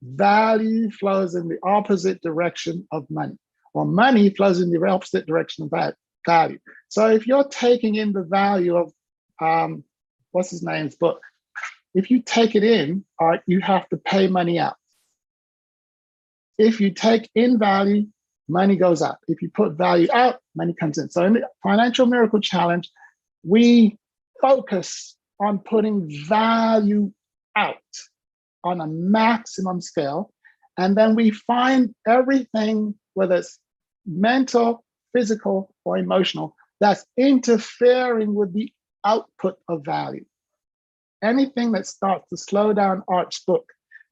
Value flows in the opposite direction of money, or money flows in the opposite direction of value. So if you're taking in the value of, what's his name's book, if you take it in, Art, you have to pay money out. If you take in value, money goes up. If you put value out, money comes in. So in the Financial Miracle Challenge, we focus on putting value out on a maximum scale. And then we find everything, whether it's mental, physical, or emotional, that's interfering with the output of value. Anything that starts to slow down Art's book,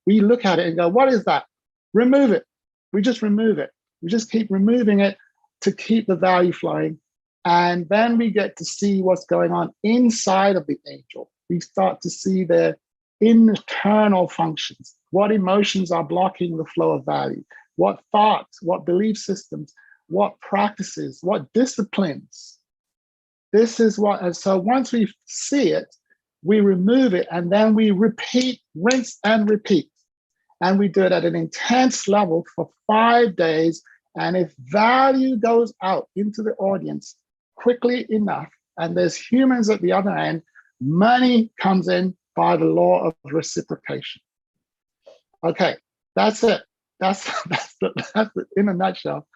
we look at it and go, what is that? Remove it. We just remove it. We just keep removing it to keep the value flowing. And then we get to see what's going on inside of the angel. We start to see their internal functions, what emotions are blocking the flow of value, what thoughts, what belief systems, what practices, what disciplines. This is what, and so once we see it, we remove it, and then we repeat, rinse and repeat. And we do it at an intense level for 5 days. And if value goes out into the audience quickly enough, and there's humans at the other end, money comes in by the law of reciprocation. Okay, that's it. That's in a nutshell.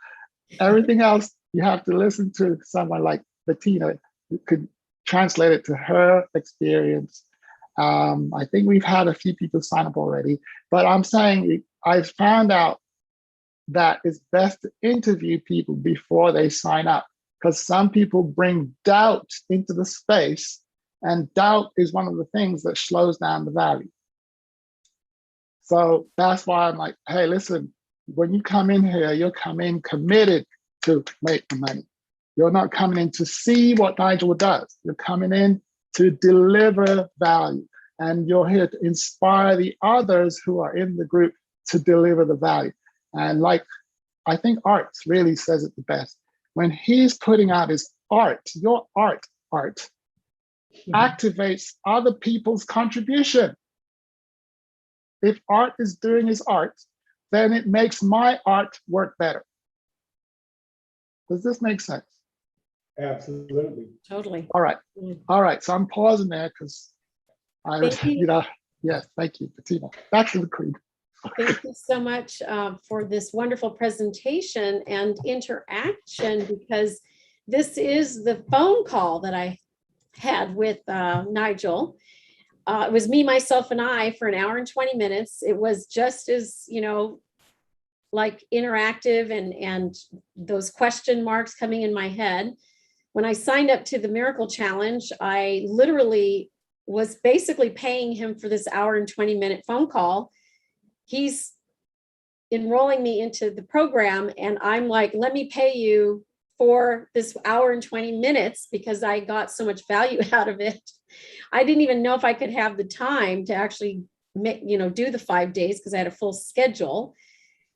Everything else, you have to listen to someone like Bettina who could translate it to her experience. I think we've had a few people sign up already, but I'm saying I've found out that it's best to interview people before they sign up, because some people bring doubt into the space, and doubt is one of the things that slows down the value. So that's why I'm like, hey, listen, when you come in here, you'll come in committed to make the money. You're not coming in to see what Nigel does. You're coming in to deliver value. And you're here to inspire the others who are in the group to deliver the value. And like, I think Art really says it the best. When he's putting out his art, your art, activates other people's contribution. If Art is doing his art, then it makes my art work better. Does this make sense? Absolutely. Totally. All right. All right. So I'm pausing there because I was, yes, thank you, Bettina. Back to the queen. Thank you so much for this wonderful presentation and interaction, because this is the phone call that I had with Nigel. It was me, myself, and I for an hour and 20 minutes. It was just as, like interactive and those question marks coming in my head. When I signed up to the Miracle Challenge, I literally was basically paying him for this hour and 20-minute phone call. He's enrolling me into the program, and I'm like, let me pay you for this hour and 20 minutes because I got so much value out of it. I didn't even know if I could have the time to actually do the 5 days because I had a full schedule.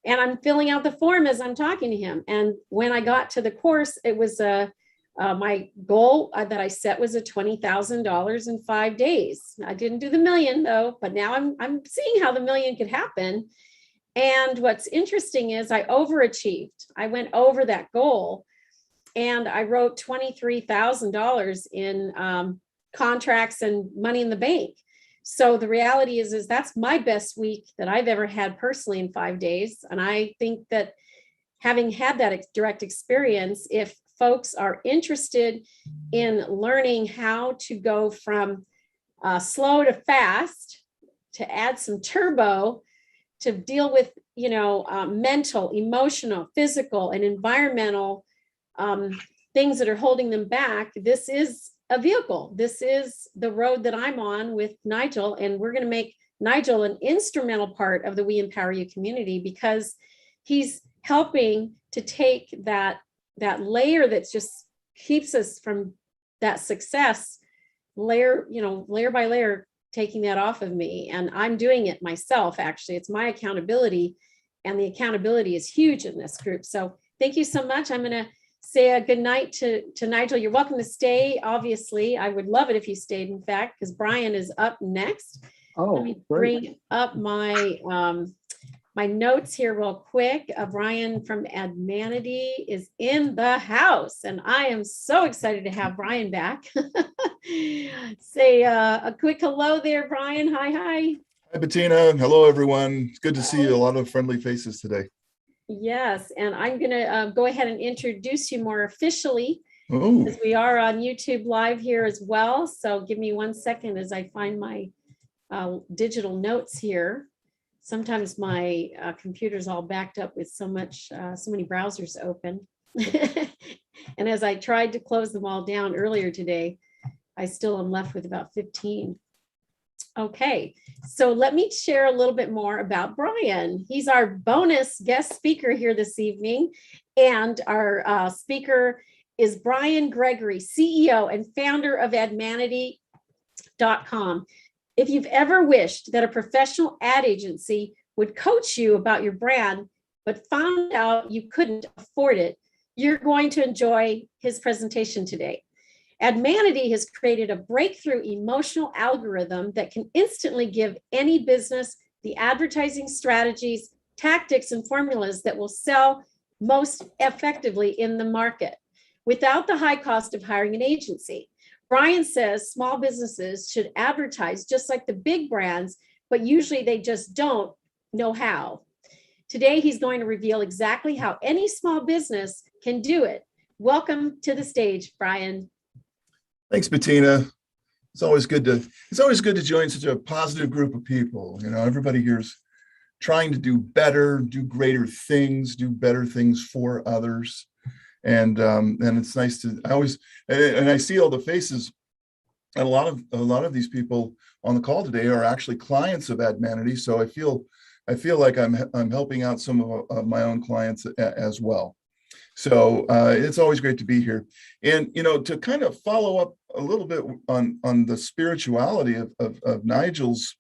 And I'm filling out the form as I'm talking to him. And when I got to the course, it was my goal that I set was a $20,000 in 5 days. I didn't do the million though, but now I'm seeing how the million could happen. And what's interesting is I overachieved. I went over that goal, and I wrote $23,000 in contracts and money in the bank. So the reality is that's my best week that I've ever had personally in 5 days. And I think that having had that direct experience, if folks are interested in learning how to go from slow to fast, to add some turbo, to deal with, mental, emotional, physical, and environmental things that are holding them back, this is a vehicle. This is the road that I'm on with Nigel, and we're going to make Nigel an instrumental part of the We Empower You community, because he's helping to take that layer that just keeps us from that success layer, layer by layer, taking that off of me. And I'm doing it myself, actually. It's my accountability, and the accountability is huge in this group. So thank you so much. I'm going to say a good night to Nigel. You're welcome to stay, obviously. I would love it if you stayed, in fact, because Brian is up next. Let me bring up my my notes here real quick. Brian from Admanity is in the house, and I am so excited to have Brian back. Say a quick hello there, Brian. Hi. Hi, Bettina. Hello, everyone. It's good to see you. A lot of friendly faces today. Yes, and I'm going to go ahead and introduce you more officially, Oh, because we are on YouTube Live here as well. So give me 1 second as I find my digital notes here. Sometimes my computer's all backed up with so many browsers open. And as I tried to close them all down earlier today, I still am left with about 15. Okay, so let me share a little bit more about Brian. He's our bonus guest speaker here this evening. And our speaker is Brian Gregory, CEO and founder of Admanity.com. If you've ever wished that a professional ad agency would coach you about your brand, but found out you couldn't afford it, you're going to enjoy his presentation today. Admanity has created a breakthrough emotional algorithm that can instantly give any business the advertising strategies, tactics, and formulas that will sell most effectively in the market without the high cost of hiring an agency. Brian says small businesses should advertise just like the big brands, but usually they just don't know how. Today, he's going to reveal exactly how any small business can do it. Welcome to the stage, Brian. thanks, Bettina. It's always good to join such a positive group of people. You know, everybody here's trying to do better, do greater things, do better things for others. And it's nice to I see all the faces, and a lot of these people on the call today are actually clients of Admanity. So I feel like I'm helping out some of my own clients as well. So it's always great to be here. And you know, to kind of follow up a little bit on the spirituality of Nigel's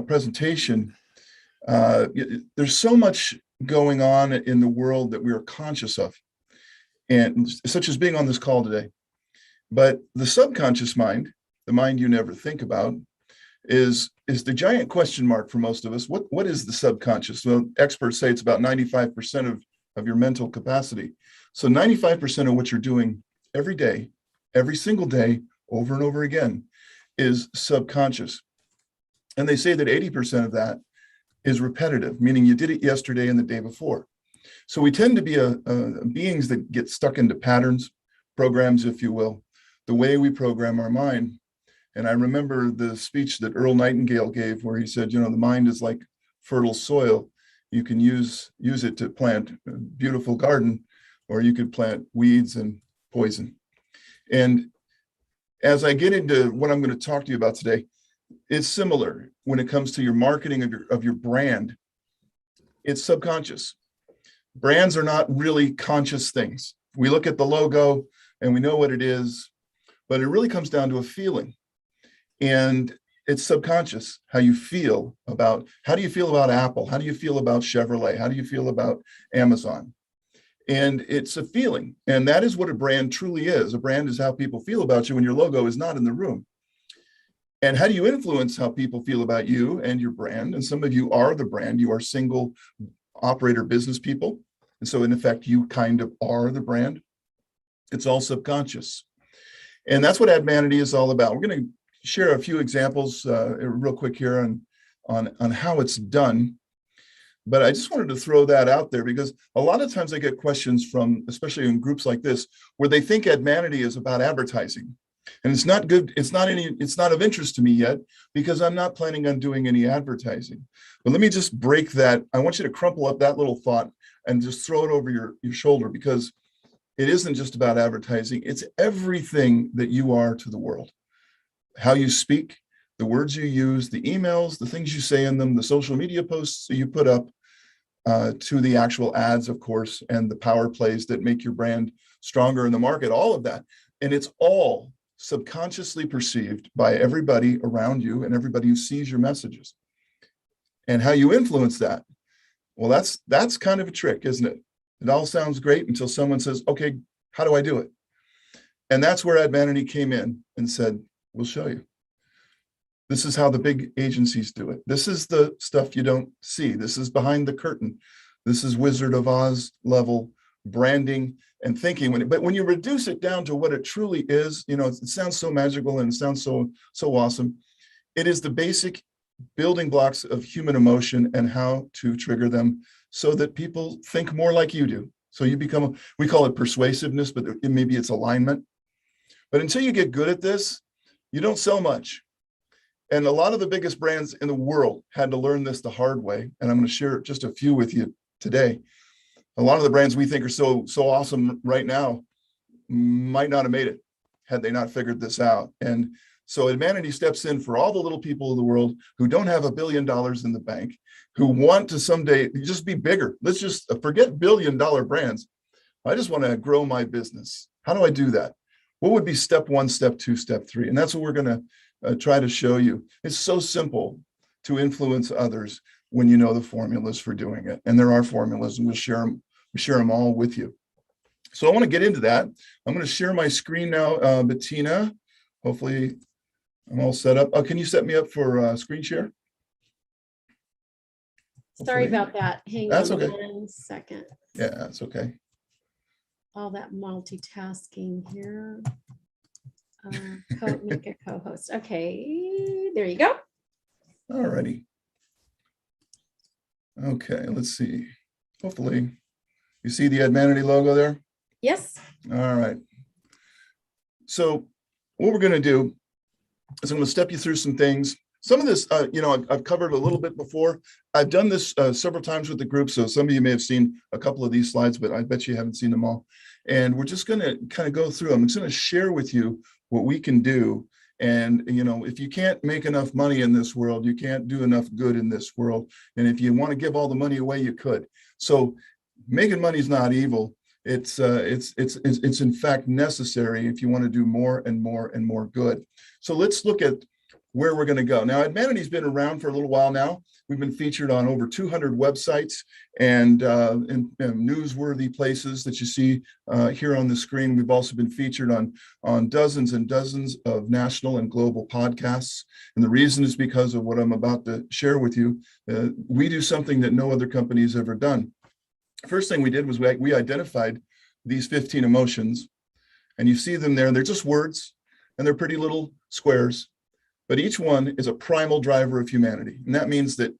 presentation, there's so much going on in the world that we are conscious of, and such as being on this call today. But the subconscious mind, the mind you never think about, is the giant question mark for most of us. What is the subconscious? Well, experts say it's about 95% of your mental capacity. So 95% of what you're doing every day, every single day, over and over again, is subconscious. And they say that 80% of that is repetitive, meaning you did it yesterday and the day before. So we tend to be beings that get stuck into patterns, programs, if you will, the way we program our mind. And I remember the speech that Earl Nightingale gave, where he said, you know, the mind is like fertile soil. You can use it to plant a beautiful garden, or you could plant weeds and poison. And as I get into what I'm going to talk to you about today, it's similar when it comes to your marketing of your brand. It's subconscious. Brands are not really conscious things. We look at the logo and we know what it is, but it really comes down to a feeling. And it's subconscious, how you feel about, how do you feel about Apple? How do you feel about Chevrolet? How do you feel about Amazon? And it's a feeling. And that is what a brand truly is. A brand is how people feel about you when your logo is not in the room. And how do you influence how people feel about you and your brand? And some of you are the brand. You are single operator business people. And so in effect, you kind of are the brand. It's all subconscious. And that's what Admanity is all about. We're going to share a few examples real quick here on how it's done. But I just wanted to throw that out there because a lot of times I get questions from, especially in groups like this, where they think Admanity is about advertising. And it's not good. It's not of interest to me yet because I'm not planning on doing any advertising. But let me just break that. I want you to crumple up that little thought and just throw it over your shoulder, because it isn't just about advertising. It's everything that you are to the world. How you speak, the words you use, the emails, the things you say in them, the social media posts that you put up, to the actual ads, of course, and the power plays that make your brand stronger in the market, all of that. And it's all subconsciously perceived by everybody around you and everybody who sees your messages. And how you influence that, well, that's kind of a trick, isn't it? It all sounds great until someone says, okay, how do I do it? And that's where Advanity came in and said, we'll show you. This is how the big agencies do it. This is the stuff you don't see. This is behind the curtain. This is Wizard of Oz level branding and thinking. But when you reduce it down to what it truly is, you know, it sounds so magical and it sounds so awesome. It is the basic building blocks of human emotion and how to trigger them so that people think more like you do. So you become, we call it persuasiveness, but maybe it's alignment. But until you get good at this, you don't sell much. And a lot of the biggest brands in the world had to learn this the hard way. And I'm going to share just a few with you today. A lot of the brands we think are so awesome right now might not have made it had they not figured this out. And so Advanity steps in for all the little people in the world who don't have $1 billion in the bank, who want to someday just be bigger. Let's just forget $1 billion brands. I just want to grow my business. How do I do that? What would be step 1, step 2, step 3? And that's what we're going to try to show you. It's so simple to influence others when you know the formulas for doing it. And there are formulas, and we'll share them all with you. So I want to get into that. I'm going to share my screen now, Bettina. Hopefully I'm all set up. Can you set me up for screen share? Sorry about that. Hang on okay. 1 second. Yeah, that's okay. All that multitasking here. Make a co-host. Okay, there you go. All righty. Okay, let's see. Hopefully, you see the Advanity logo there? Yes. All right. So what we're going to do is I'm going to step you through some things. Some of this, you know, I've covered a little bit before. I've done this several times with the group, so some of you may have seen a couple of these slides, but I bet you haven't seen them all. And we're just going to kind of go through them. I'm just going to share with you what we can do. And, you know, if you can't make enough money in this world, you can't do enough good in this world. And if you want to give all the money away, you could. So making money is not evil. It's in fact necessary if you want to do more and more and more good. So let's look at where we're going to go. Now, Advanity's been around for a little while now. We've been featured on over 200 websites and newsworthy places that you see here on the screen. We've also been featured on dozens and dozens of national and global podcasts. And the reason is because of what I'm about to share with you. We do something that no other company has ever done. First thing we did was we identified these 15 emotions, and you see them there. They're just words, and they're pretty little squares. But each one is a primal driver of humanity. And that means that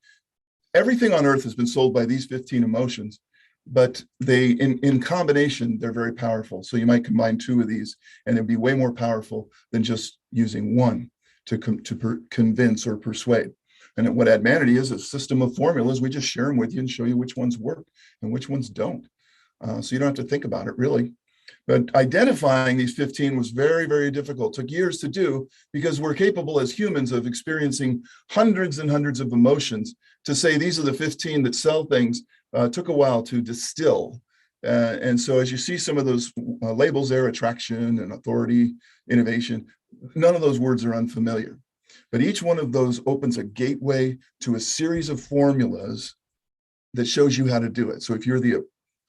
everything on earth has been sold by these 15 emotions, but they, in combination, they're very powerful. So you might combine 2 of these and it'd be way more powerful than just using one to convince or persuade. And what Advanity is a system of formulas. We just share them with you and show you which ones work and which ones don't. So you don't have to think about it, really. But identifying these 15 was very, very difficult. It took years to do because we're capable as humans of experiencing hundreds and hundreds of emotions. To say these are the 15 that sell things took a while to distill. And so as you see some of those labels there, attraction and authority, innovation, none of those words are unfamiliar. But each one of those opens a gateway to a series of formulas that shows you how to do it. So if you're the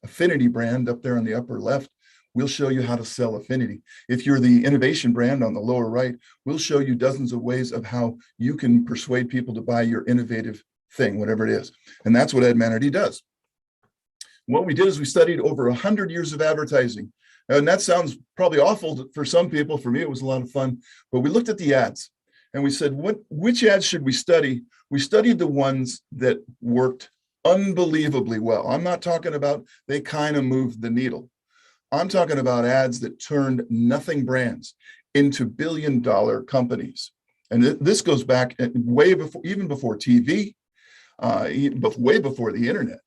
affinity brand up there on the upper left, we'll show you how to sell affinity. If you're the innovation brand on the lower right, we'll show you dozens of ways of how you can persuade people to buy your innovative thing, whatever it is. And that's what Advanity does. What we did is we studied over 100 years of advertising. And that sounds probably awful for some people. For me, it was a lot of fun. But we looked at the ads and we said, which ads should we study? We studied the ones that worked unbelievably well. I'm not talking about they kind of moved the needle. I'm talking about ads that turned nothing brands into billion-dollar companies. And this goes back way before, even before TV, way before the internet.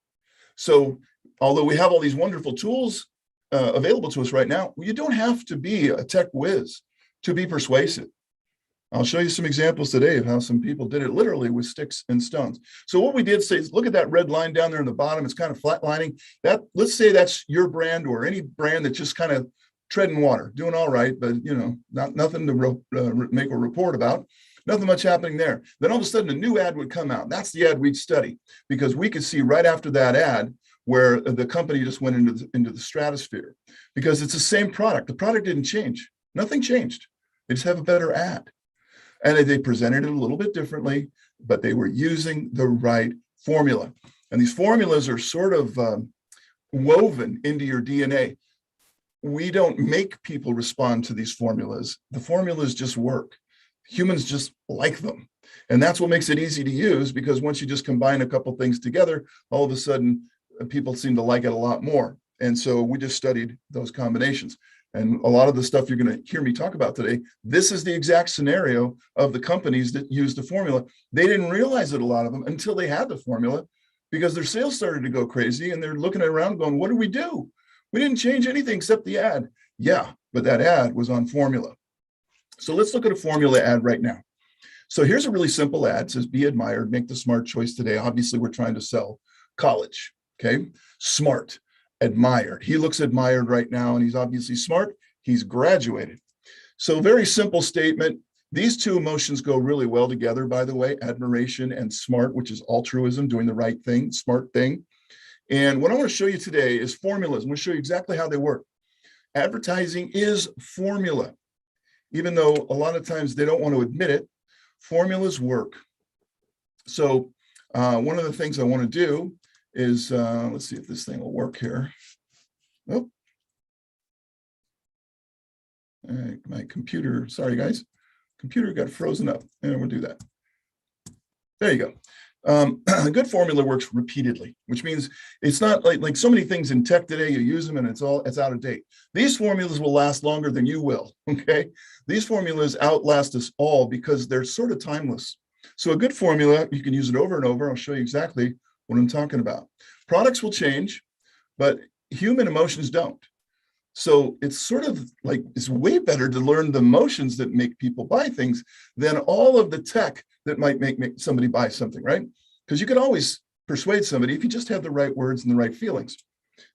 So although we have all these wonderful tools available to us right now, you don't have to be a tech whiz to be persuasive. I'll show you some examples today of how some people did it literally with sticks and stones. So what we did say is look at that red line down there in the bottom. It's kind of flatlining. Let's say that's your brand or any brand that just kind of treading water, doing all right, but nothing to make a report about. Nothing much happening there. Then all of a sudden a new ad would come out. That's the ad we'd study, because we could see right after that ad where the company just went into the stratosphere, because it's the same product. The product didn't change. Nothing changed. They just have a better ad. And they presented it a little bit differently, but they were using the right formula. And these formulas are sort of woven into your DNA. We don't make people respond to these formulas. The formulas just work. Humans just like them. And that's what makes it easy to use, because once you just combine a couple things together, all of a sudden people seem to like it a lot more. And so we just studied those combinations. And a lot of the stuff you're going to hear me talk about today, this is the exact scenario of the companies that use the formula. They didn't realize it, a lot of them, until they had the formula, because their sales started to go crazy and they're looking around going, what did we do? We didn't change anything except the ad. Yeah, but that ad was on formula. So let's look at a formula ad right now. So here's a really simple ad. It says, be admired, make the smart choice today. Obviously, we're trying to sell college, okay? Smart, admired. He looks admired right now, and he's obviously smart. He's graduated. So very simple statement. These two emotions go really well together, by the way, admiration and smart, which is altruism, doing the right thing, smart thing. And what I want to show you today is formulas. I'm going to show you exactly how they work. Advertising is formula. Even though a lot of times they don't want to admit it, formulas work. So one of the things I want to do is, let's see if this thing will work here. Oh, my computer, sorry guys, computer got frozen up, and we'll do that. There you go. A good formula works repeatedly, which means it's not like so many things in tech today, you use them and it's out of date. These formulas will last longer than you will, okay? These formulas outlast us all because they're sort of timeless. So a good formula, you can use it over and over. I'll show you exactly what I'm talking about. Products will change, but human emotions don't. So it's sort of like, it's way better to learn the emotions that make people buy things than all of the tech that might make somebody buy something, right? Because you can always persuade somebody if you just have the right words and the right feelings.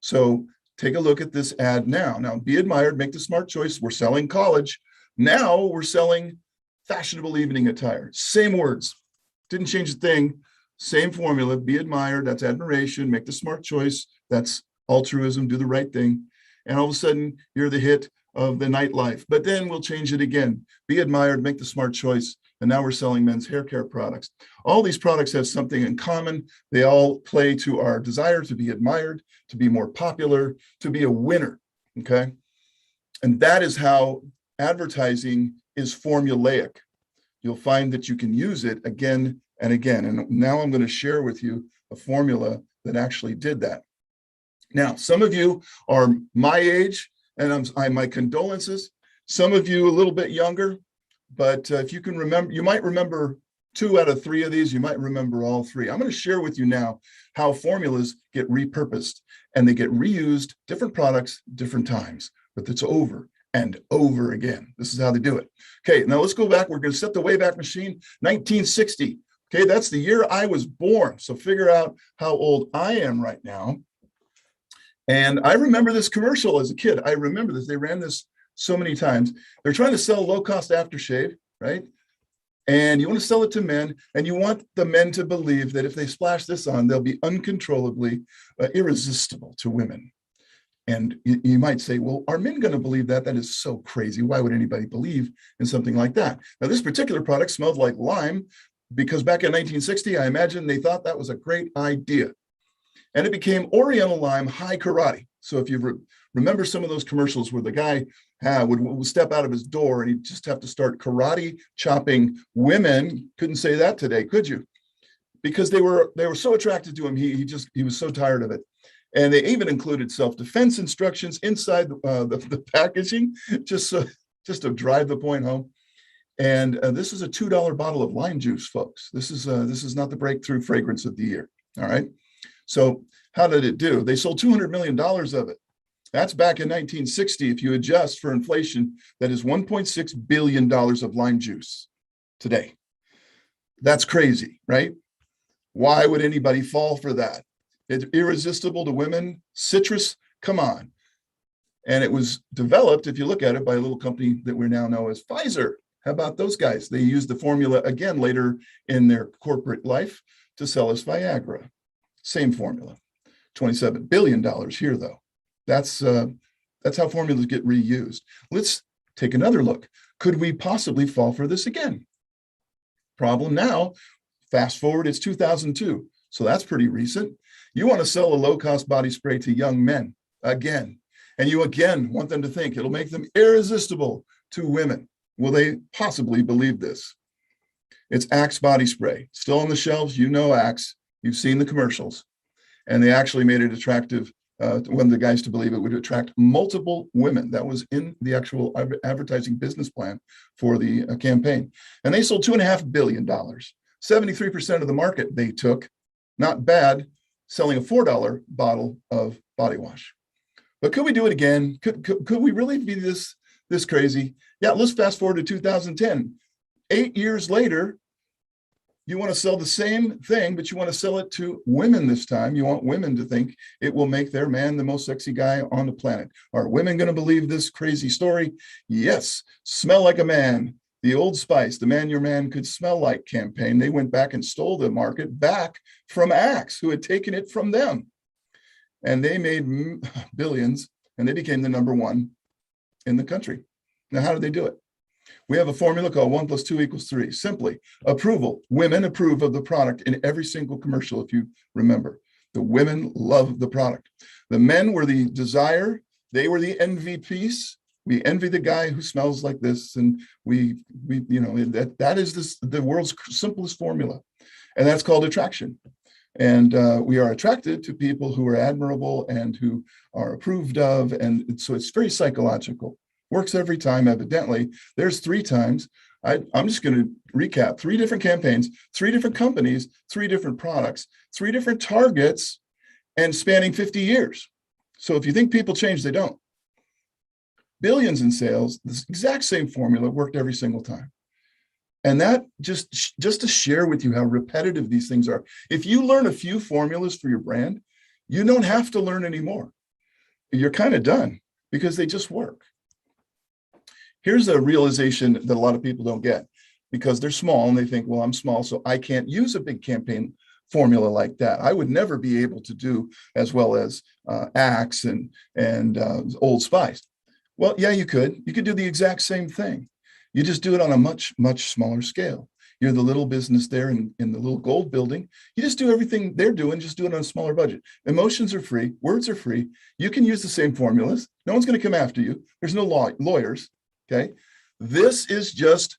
So take a look at this ad now. Now, be admired, make the smart choice. We're selling college. Now we're selling fashionable evening attire. Same words, didn't change a thing. Same formula, be admired, that's admiration, make the smart choice, that's altruism, do the right thing. And all of a sudden, you're the hit of the nightlife. But then we'll change it again. Be admired, make the smart choice. And now we're selling men's hair care products. All these products have something in common. They all play to our desire to be admired, to be more popular, to be a winner, okay? And that is how advertising is formulaic. You'll find that you can use it again and again. And now I'm going to share with you a formula that actually did that. Now, some of you are my age, and my condolences. Some of you a little bit younger, but if you can remember, you might remember 2 out of 3 of these, you might remember all 3. I'm going to share with you now how formulas get repurposed and they get reused, different products, different times, but it's over and over again. This is how they do it. Okay, now let's go back. We're going to set the Wayback Machine, 1960. Okay, that's the year I was born. So figure out how old I am right now. And I remember this commercial as a kid. I remember this. They ran this so many times. They're trying to sell low-cost aftershave, right? And you want to sell it to men, and you want the men to believe that if they splash this on, they'll be uncontrollably irresistible to women. And you might say, well, are men going to believe that? That is so crazy. Why would anybody believe in something like that? Now, this particular product smelled like lime because back in 1960, I imagine they thought that was a great idea. And it became Oriental Lime High Karate. So if you remember some of those commercials where the guy would step out of his door and he'd just have to start karate chopping women, couldn't say that today, could you? Because they were so attracted to him, he was so tired of it. And they even included self-defense instructions inside the packaging, just to drive the point home. And this is a $2 bottle of lime juice, folks. This is not the breakthrough fragrance of the year. All right. So how did it do? They sold $200 million of it. That's back in 1960. If you adjust for inflation, that is $1.6 billion of lime juice today. That's crazy, right? Why would anybody fall for that? It's irresistible to women. Citrus, come on. And it was developed, if you look at it, by a little company that we now know as Pfizer. How about those guys? They used the formula again later in their corporate life to sell us Viagra. Same formula. $27 billion here, though. That's how formulas get reused. Let's take another look. Could we possibly fall for this again? Problem now, fast forward, it's 2002. So that's pretty recent. You want to sell a low-cost body spray to young men again. And you again want them to think it'll make them irresistible to women. Will they possibly believe this? It's Axe body spray. Still on the shelves, you know Axe. You've seen the commercials. And they actually made it attractive. One of the guys to believe it would attract multiple women. That was in the actual advertising business plan for the campaign. And they sold $2.5 billion. 73% of the market they took. Not bad, selling a $4 bottle of body wash. But could we do it again? Could we really be this crazy? Yeah, let's fast forward to 2010. 8 years later, you want to sell the same thing, but you want to sell it to women this time. You want women to think it will make their man the most sexy guy on the planet. Are women going to believe this crazy story? Yes. Smell like a man. The Old Spice, the Man Your Man Could Smell Like campaign, they went back and stole the market back from Axe, who had taken it from them. And they made billions, and they became the #1 in the country. Now, how did they do it? We have a formula called 1 + 2 = 3. Simply, approval. Women approve of the product in every single commercial, if you remember. The women love the product. The men were the desire. They were the MVPs. We envy the guy who smells like this, and we that is the world's simplest formula, and that's called attraction. And we are attracted to people who are admirable and who are approved of, and so it's very psychological. Works every time, evidently. There's 3 times. I'm just going to recap 3 different campaigns, 3 different companies, 3 different products, 3 different targets, and spanning 50 years. So if you think people change, they don't. Billions in sales, this exact same formula worked every single time. And that just to share with you how repetitive these things are. If you learn a few formulas for your brand, you don't have to learn anymore. You're kind of done because they just work. Here's a realization that a lot of people don't get because they're small and they think, well, I'm small, so I can't use a big campaign formula like that. I would never be able to do as well as Axe and Old Spice. Well, yeah, you could. You could do the exact same thing. You just do it on a much, much smaller scale. You're the little business there in the little gold building. You just do everything they're doing, just do it on a smaller budget. Emotions are free. Words are free. You can use the same formulas. No one's going to come after you. There's no lawyers. Okay. This is just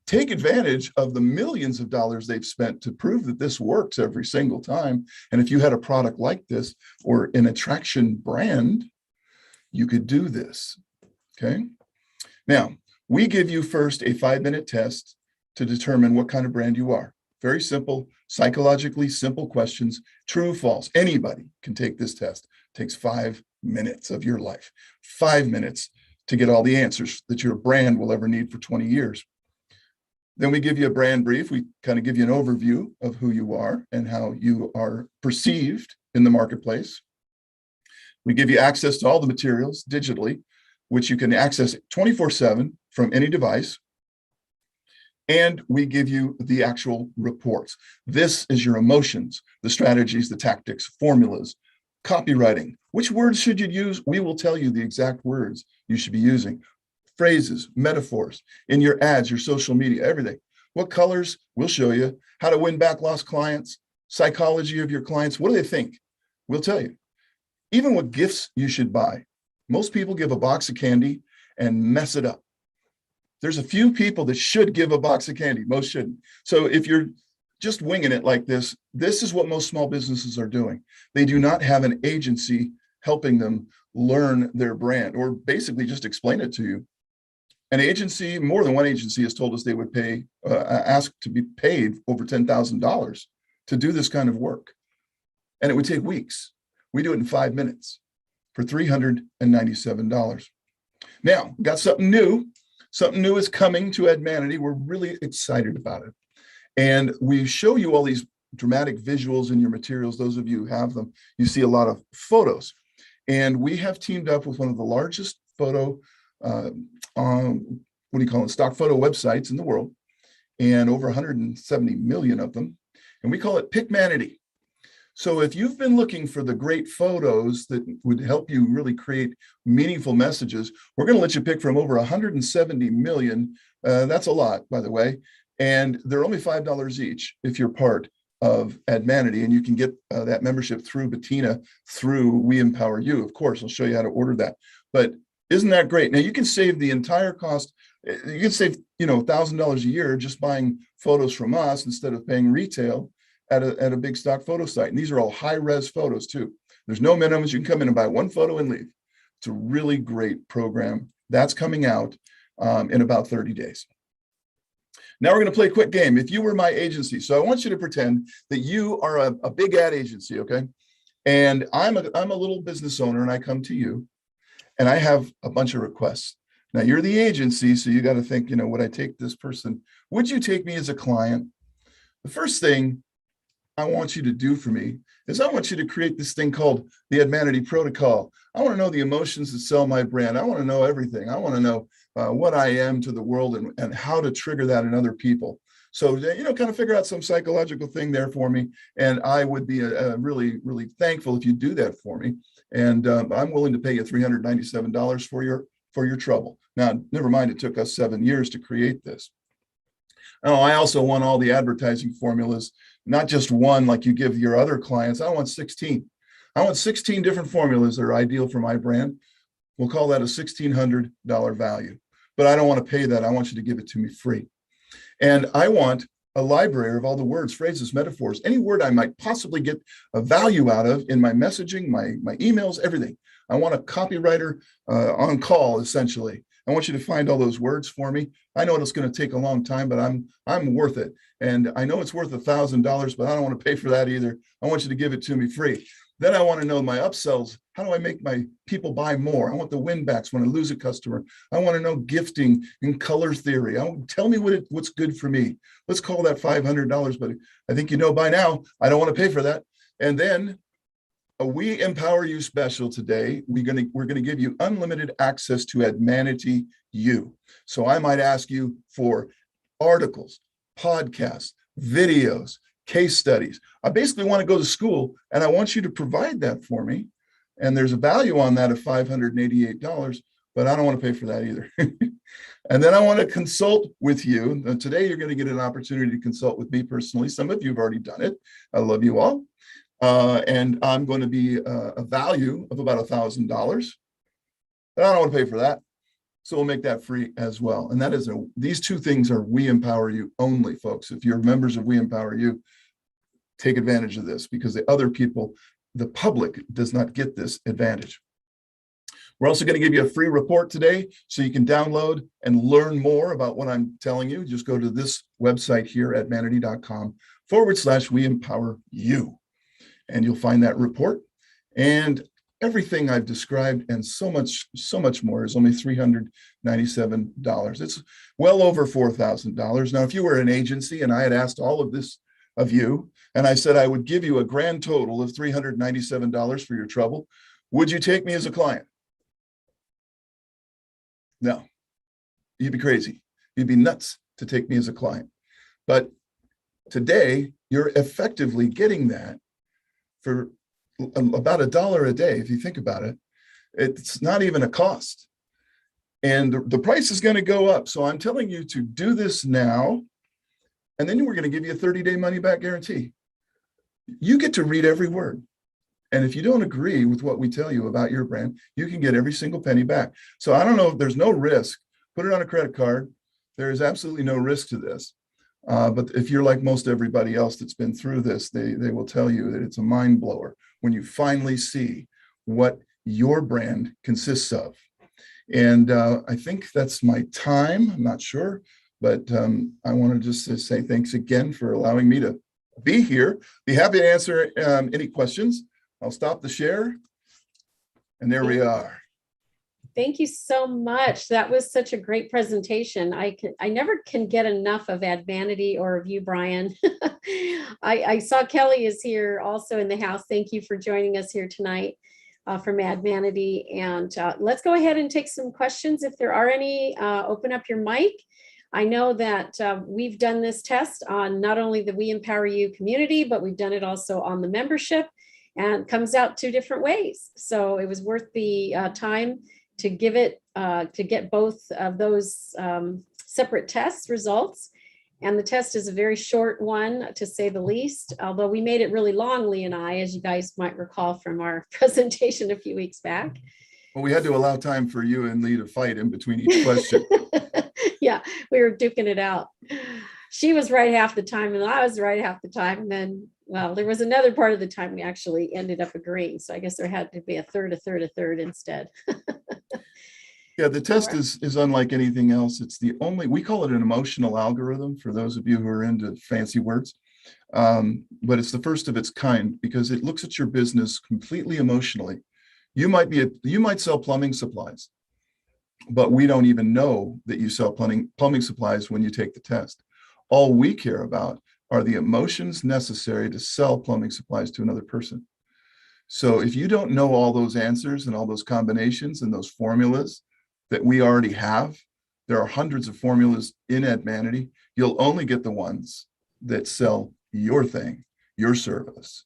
take advantage of the millions of dollars they've spent to prove that this works every single time. And if you had a product like this or an attraction brand, you could do this. Okay. Now, we give you first a 5-minute test to determine what kind of brand you are. Very simple, psychologically simple questions, true, false. Anybody can take this test. It takes 5 minutes of your life, 5 minutes to get all the answers that your brand will ever need for 20 years. Then we give you a brand brief. We kind of give you an overview of who you are and how you are perceived in the marketplace. We give you access to all the materials digitally, which you can access 24/7 from any device. And we give you the actual reports. This is your emotions, the strategies, the tactics, formulas, copywriting. Which words should you use? We will tell you the exact words you should be using. Phrases, metaphors, in your ads, your social media, everything. What colors? We'll show you. How to win back lost clients, psychology of your clients. What do they think? We'll tell you. Even what gifts you should buy. Most people give a box of candy and mess it up. There's a few people that should give a box of candy. Most shouldn't. So if you're just winging it like this, this is what most small businesses are doing. They do not have an agency helping them learn their brand or basically just explain it to you. An agency, more than one agency, has told us they would pay, ask to be paid over $10,000 to do this kind of work. And it would take weeks. We do it in 5 minutes for $397. Now, got something new. Something new is coming to Admanity. We're really excited about it. And we show you all these dramatic visuals in your materials. Those of you who have them, you see a lot of photos. And we have teamed up with one of the largest photo, stock photo websites in the world, and over 170 million of them. And we call it Picmanity. So if you've been looking for the great photos that would help you really create meaningful messages, we're going to let you pick from over 170 million. That's a lot, by the way. And they're only $5 each if you're part of Admanity. And you can get that membership through Bettina, through We Empower You. Of course, I'll show you how to order that. But isn't that great? Now you can save the entire cost. You can save, $1,000 a year just buying photos from us instead of paying retail at a big stock photo site. And these are all high-res photos too. There's no minimums. You can come in and buy one photo and leave. It's a really great program. That's coming out in about 30 days. Now we're going to play a quick game. If you were my agency, so I want you to pretend that you are a big ad agency, okay? And I'm a little business owner, and I come to you, and I have a bunch of requests. Now you're the agency, so you got to think, would I take this person? Would you take me as a client? The first thing I want you to do for me is I want you to create this thing called the Admanity Protocol. I want to know the emotions that sell my brand. I want to know everything. I want to know what I am to the world and how to trigger that in other people. So, kind of figure out some psychological thing there for me. And I would be really, really thankful if you do that for me. And I'm willing to pay you $397 for your trouble. Now, never mind, it took us 7 years to create this. Oh, I also want all the advertising formulas, not just one like you give your other clients. I want 16. I want 16 different formulas that are ideal for my brand. We'll call that a $1,600 value. But I don't want to pay that. I want you to give it to me free. And I want a library of all the words, phrases, metaphors, any word I might possibly get a value out of in my messaging, my emails, everything. I want a copywriter on call, essentially. I want you to find all those words for me. I know it's going to take a long time, but I'm worth it. And I know it's worth $1,000, but I don't want to pay for that either. I want you to give it to me free. Then I want to know my upsells. How do I make my people buy more? I want the win backs when I lose a customer. I want to know gifting and color theory. Tell me what's good for me. Let's call that $500, but I think by now, I don't want to pay for that. And then a We Empower You special today. We're going to give you unlimited access to Admanity U. So I might ask you for articles, podcasts, videos, case studies. I basically want to go to school, and I want you to provide that for me. And there's a value on that of $588, but I don't want to pay for that either. And then I want to consult with you. And today, you're going to get an opportunity to consult with me personally. Some of you have already done it. I love you all. And I'm going to be a value of about $1,000. But I don't want to pay for that. So we'll make that free as well. And that is these two things are We Empower You only, folks. If you're members of We Empower You, take advantage of this, because the other people, the public, does not get this advantage. We're also going to give you a free report today so you can download and learn more about what I'm telling you. Just go to this website here at admanity.com/We Empower You. And you'll find that report. And everything I've described and so much more is only $397. It's well over $4,000. Now, if you were an agency and I had asked all of this of you, and I said I would give you a grand total of $397 for your trouble, would you take me as a client? No, you'd be crazy. You'd be nuts to take me as a client. But today, you're effectively getting that for about $1 a day. If you think about it, it's not even a cost. And the price is going to go up. So I'm telling you to do this now. And then we're going to give you a 30-day money-back guarantee. You get to read every word. And if you don't agree with what we tell you about your brand, you can get every single penny back. So I don't know if there's no risk. Put it on a credit card. There is absolutely no risk to this. But if you're like most everybody else that's been through this, they will tell you that it's a mind blower when you finally see what your brand consists of. And I think that's my time. I'm not sure, but I want to just say thanks again for allowing me to be here. Be happy to answer any questions. I'll stop the share. And there we are. Thank you so much. That was such a great presentation. I never can get enough of Admanity or of you, Brian. I saw Kelly is here also in the house. Thank you for joining us here tonight. from Admanity. And let's go ahead and take some questions if there are any. Open up your mic. I know that we've done this test on not only the We Empower You community, but we've done it also on the membership, and it comes out 2 different ways. So it was worth the time to give it, to get both of those separate test results. And the test is a very short one, to say the least, although we made it really long, Lee and I, as you guys might recall from our presentation a few weeks back. Well, we had to allow time for you and Lee to fight in between each question. Yeah, we were duking it out. She was right half the time and I was right half the time. And then, well, there was another part of the time we actually ended up agreeing. So I guess there had to be a third instead. Yeah, the test is unlike anything else. It's the only, we call it an emotional algorithm for those of you who are into fancy words. But it's the first of its kind because it looks at your business completely emotionally. You might sell plumbing supplies, but we don't even know that you sell plumbing supplies when you take the test. All we care about are the emotions necessary to sell plumbing supplies to another person. So if you don't know all those answers and all those combinations and those formulas that we already have, there are hundreds of formulas in Admanity. You'll only get the ones that sell your thing, your service.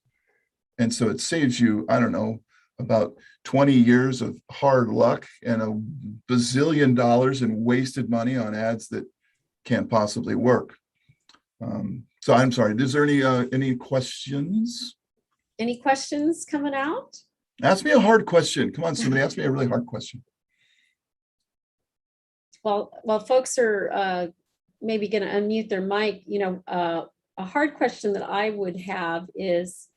And so it saves you, I don't know, about 20 years of hard luck and a bazillion dollars in wasted money on ads that can't possibly work. So I'm sorry, is there any questions? Any questions coming out? Ask me a hard question. Come on, somebody ask me a really hard question. Well, folks are maybe going to unmute their mic. You know, a hard question that I would have is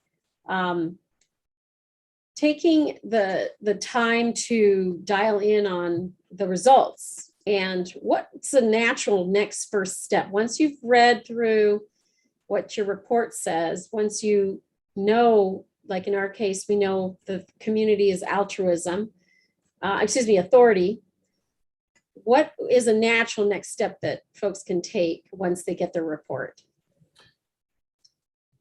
taking the time to dial in on the results, and what's the natural next first step once you've read through what your report says. Once you know, like in our case, we know the community is altruism, authority. What is a natural next step that folks can take once they get their report?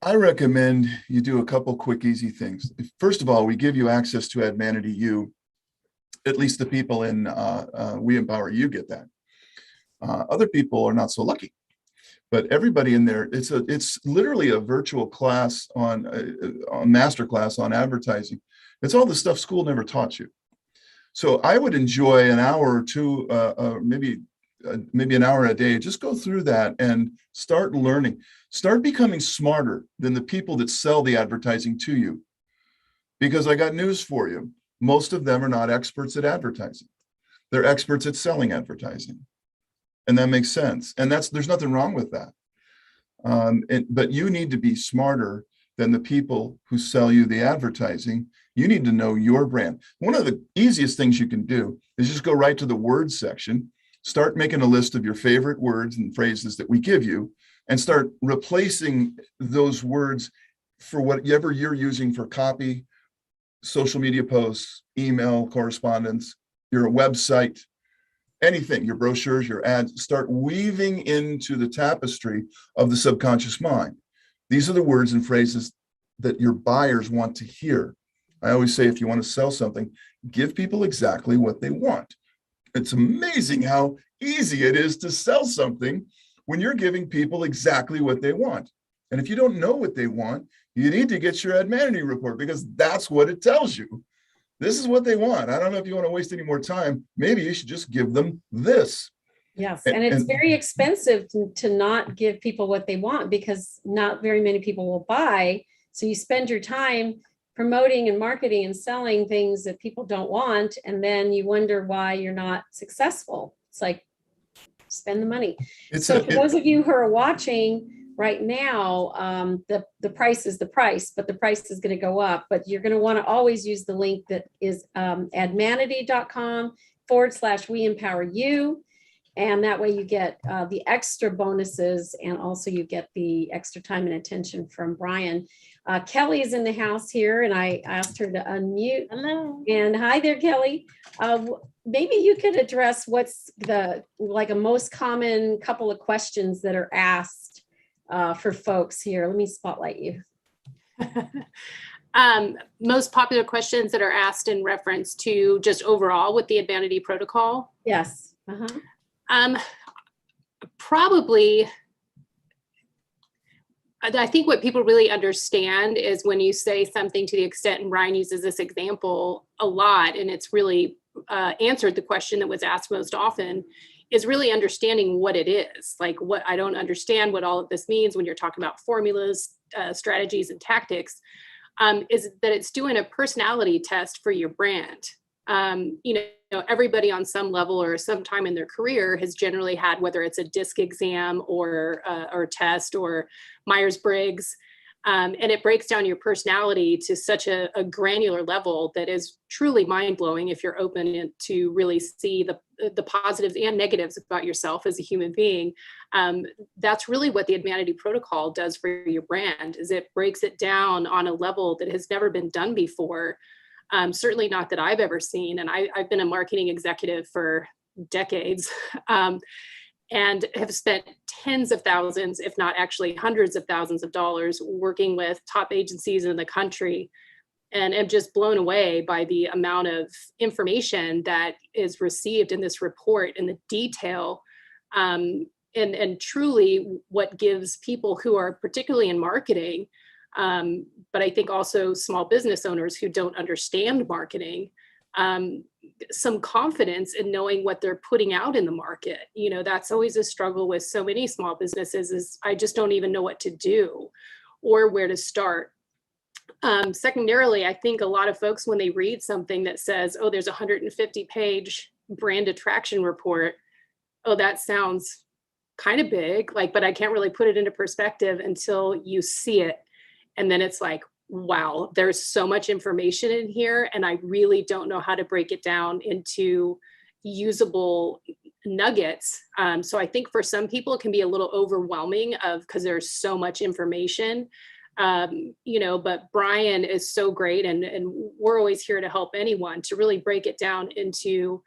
I recommend you do a couple quick, easy things. First of all, we give you access to Admanity U. At least the people in We Empower You get that. Other people are not so lucky, but everybody in there, it's literally a virtual class on a master class on advertising. It's all the stuff school never taught you. So I would enjoy an hour or two, maybe an hour a day. Just go through that and start learning. Start becoming smarter than the people that sell the advertising to you. Because I got news for you. Most of them are not experts at advertising. They're experts at selling advertising. And that makes sense. And there's nothing wrong with that. But you need to be smarter than the people who sell you the advertising. You need to know your brand. One of the easiest things you can do is just go right to the words section, start making a list of your favorite words and phrases that we give you, and start replacing those words for whatever you're using for copy, social media posts, email correspondence, your website, anything, your brochures, your ads. Start weaving into the tapestry of the subconscious mind. These are the words and phrases that your buyers want to hear. I always say, if you want to sell something, give people exactly what they want. It's amazing how easy it is to sell something when you're giving people exactly what they want. And if you don't know what they want, you need to get your Admanity report, because that's what it tells you. This is what they want. I don't know if you want to waste any more time. Maybe you should just give them this. Yes, and it's very expensive to not give people what they want, because not very many people will buy. So you spend your time promoting and marketing and selling things that people don't want, and then you wonder why you're not successful. It's like, spend the money. So for those of you who are watching right now, the price is the price, but the price is going to go up. But you're going to want to always use the link that is admanity.com/WeEmpowerYou. And that way you get the extra bonuses, and also you get the extra time and attention from Brian. Kelly is in the house here, and I asked her to unmute. Hello. And hi there, Kelly. Maybe you could address what's a most common couple of questions that are asked for folks here. Let me spotlight you. Most popular questions that are asked in reference to just overall with the Advanity protocol. Yes. Probably, I think what people really understand is when you say something to the extent, and Ryan uses this example a lot, and it's really answered the question that was asked most often, is really understanding what it is. Like, what I don't understand what all of this means when you're talking about formulas, strategies, and tactics, is that it's doing a personality test for your brand. You know, everybody on some level or sometime in their career has generally had, whether it's a DISC exam or test or Myers-Briggs, and it breaks down your personality to such a granular level that is truly mind-blowing if you're open to really see the positives and negatives about yourself as a human being. That's really what the Advanity protocol does for your brand, is it breaks it down on a level that has never been done before. Certainly not that I've ever seen. And I've been a marketing executive for decades, and have spent tens of thousands, if not actually hundreds of thousands of dollars working with top agencies in the country, and am just blown away by the amount of information that is received in this report and the detail, and truly what gives people who are particularly in marketing, but I think also small business owners who don't understand marketing, some confidence in knowing what they're putting out in the market. You know, that's always a struggle with so many small businesses, is I just don't even know what to do or where to start. Secondarily, I think a lot of folks, when they read something that says, oh, there's a 150-page brand attraction report, oh, that sounds kind of big, like, but I can't really put it into perspective until you see it. And then it's like, wow, there's so much information in here, and I really don't know how to break it down into usable nuggets. So I think for some people it can be a little overwhelming because there's so much information, you know, but Brian is so great, and we're always here to help anyone to really break it down into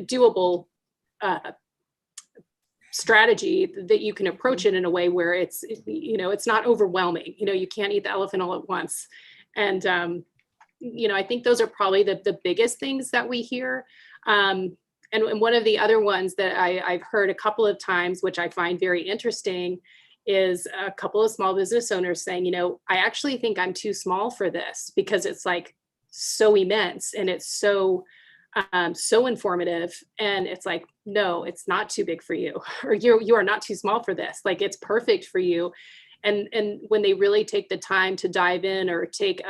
doable strategy that you can approach it in a way where it's, you know, it's not overwhelming. You know, you can't eat the elephant all at once. And, you know, I think those are probably the biggest things that we hear. And one of the other ones that I've heard a couple of times, which I find very interesting, is a couple of small business owners saying, you know, I actually think I'm too small for this because it's like so immense and it's so informative. And it's like, no, it's not too big for you, or you are not too small for this. Like, it's perfect for you. And when they really take the time to dive in or take,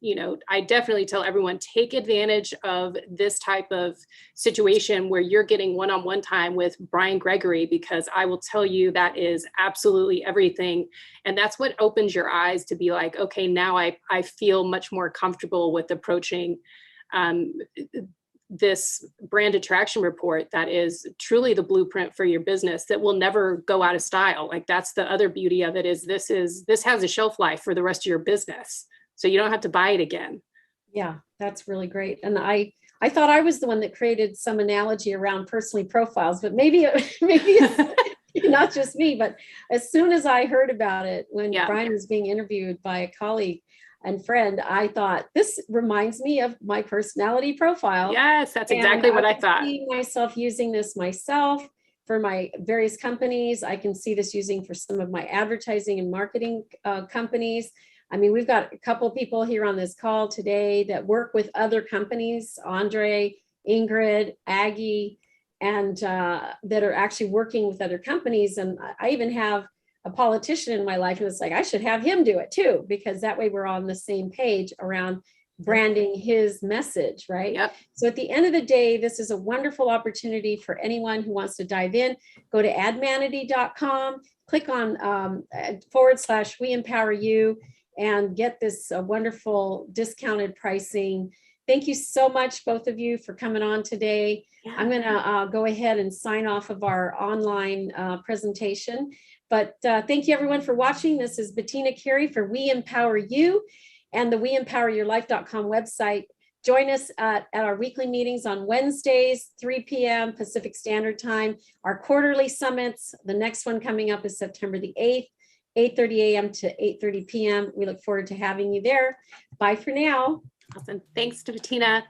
you know, I definitely tell everyone, take advantage of this type of situation where you're getting one-on-one time with Brian Gregory, because I will tell you that is absolutely everything. And that's what opens your eyes to be like, okay, now I feel much more comfortable with approaching this brand attraction report that is truly the blueprint for your business that will never go out of style. Like, that's the other beauty of it, is this has a shelf life for the rest of your business. So you don't have to buy it again. Yeah, that's really great. And I thought I was the one that created some analogy around personally profiles, but maybe it's not just me. But as soon as I heard about it, when Brian was being interviewed by a colleague and friend, I thought, this reminds me of my personality profile. Yes, that's exactly what I thought. I see myself using this myself for my various companies. I can see this using for some of my advertising and marketing companies. I mean, we've got a couple of people here on this call today that work with other companies, Andre, Ingrid, Aggie, and that are actually working with other companies. And I even have a politician in my life who was like, I should have him do it too, because that way we're on the same page around branding his message, right? Yep. So at the end of the day, this is a wonderful opportunity for anyone who wants to dive in. Go to admanity.com, click on / we empower you, and get this wonderful discounted pricing. Thank you so much, both of you, for coming on today. Yeah. I'm going to go ahead and sign off of our online presentation. But thank you, everyone, for watching. This is Bettina Carey for We Empower You and the WeEmpowerYourLife.com website. Join us at our weekly meetings on Wednesdays, 3 p.m. Pacific Standard Time. Our quarterly summits, the next one coming up is September the 8th. 8:30 a.m. to 8:30 p.m. We look forward to having you there. Bye for now. Awesome. Thanks to Bettina.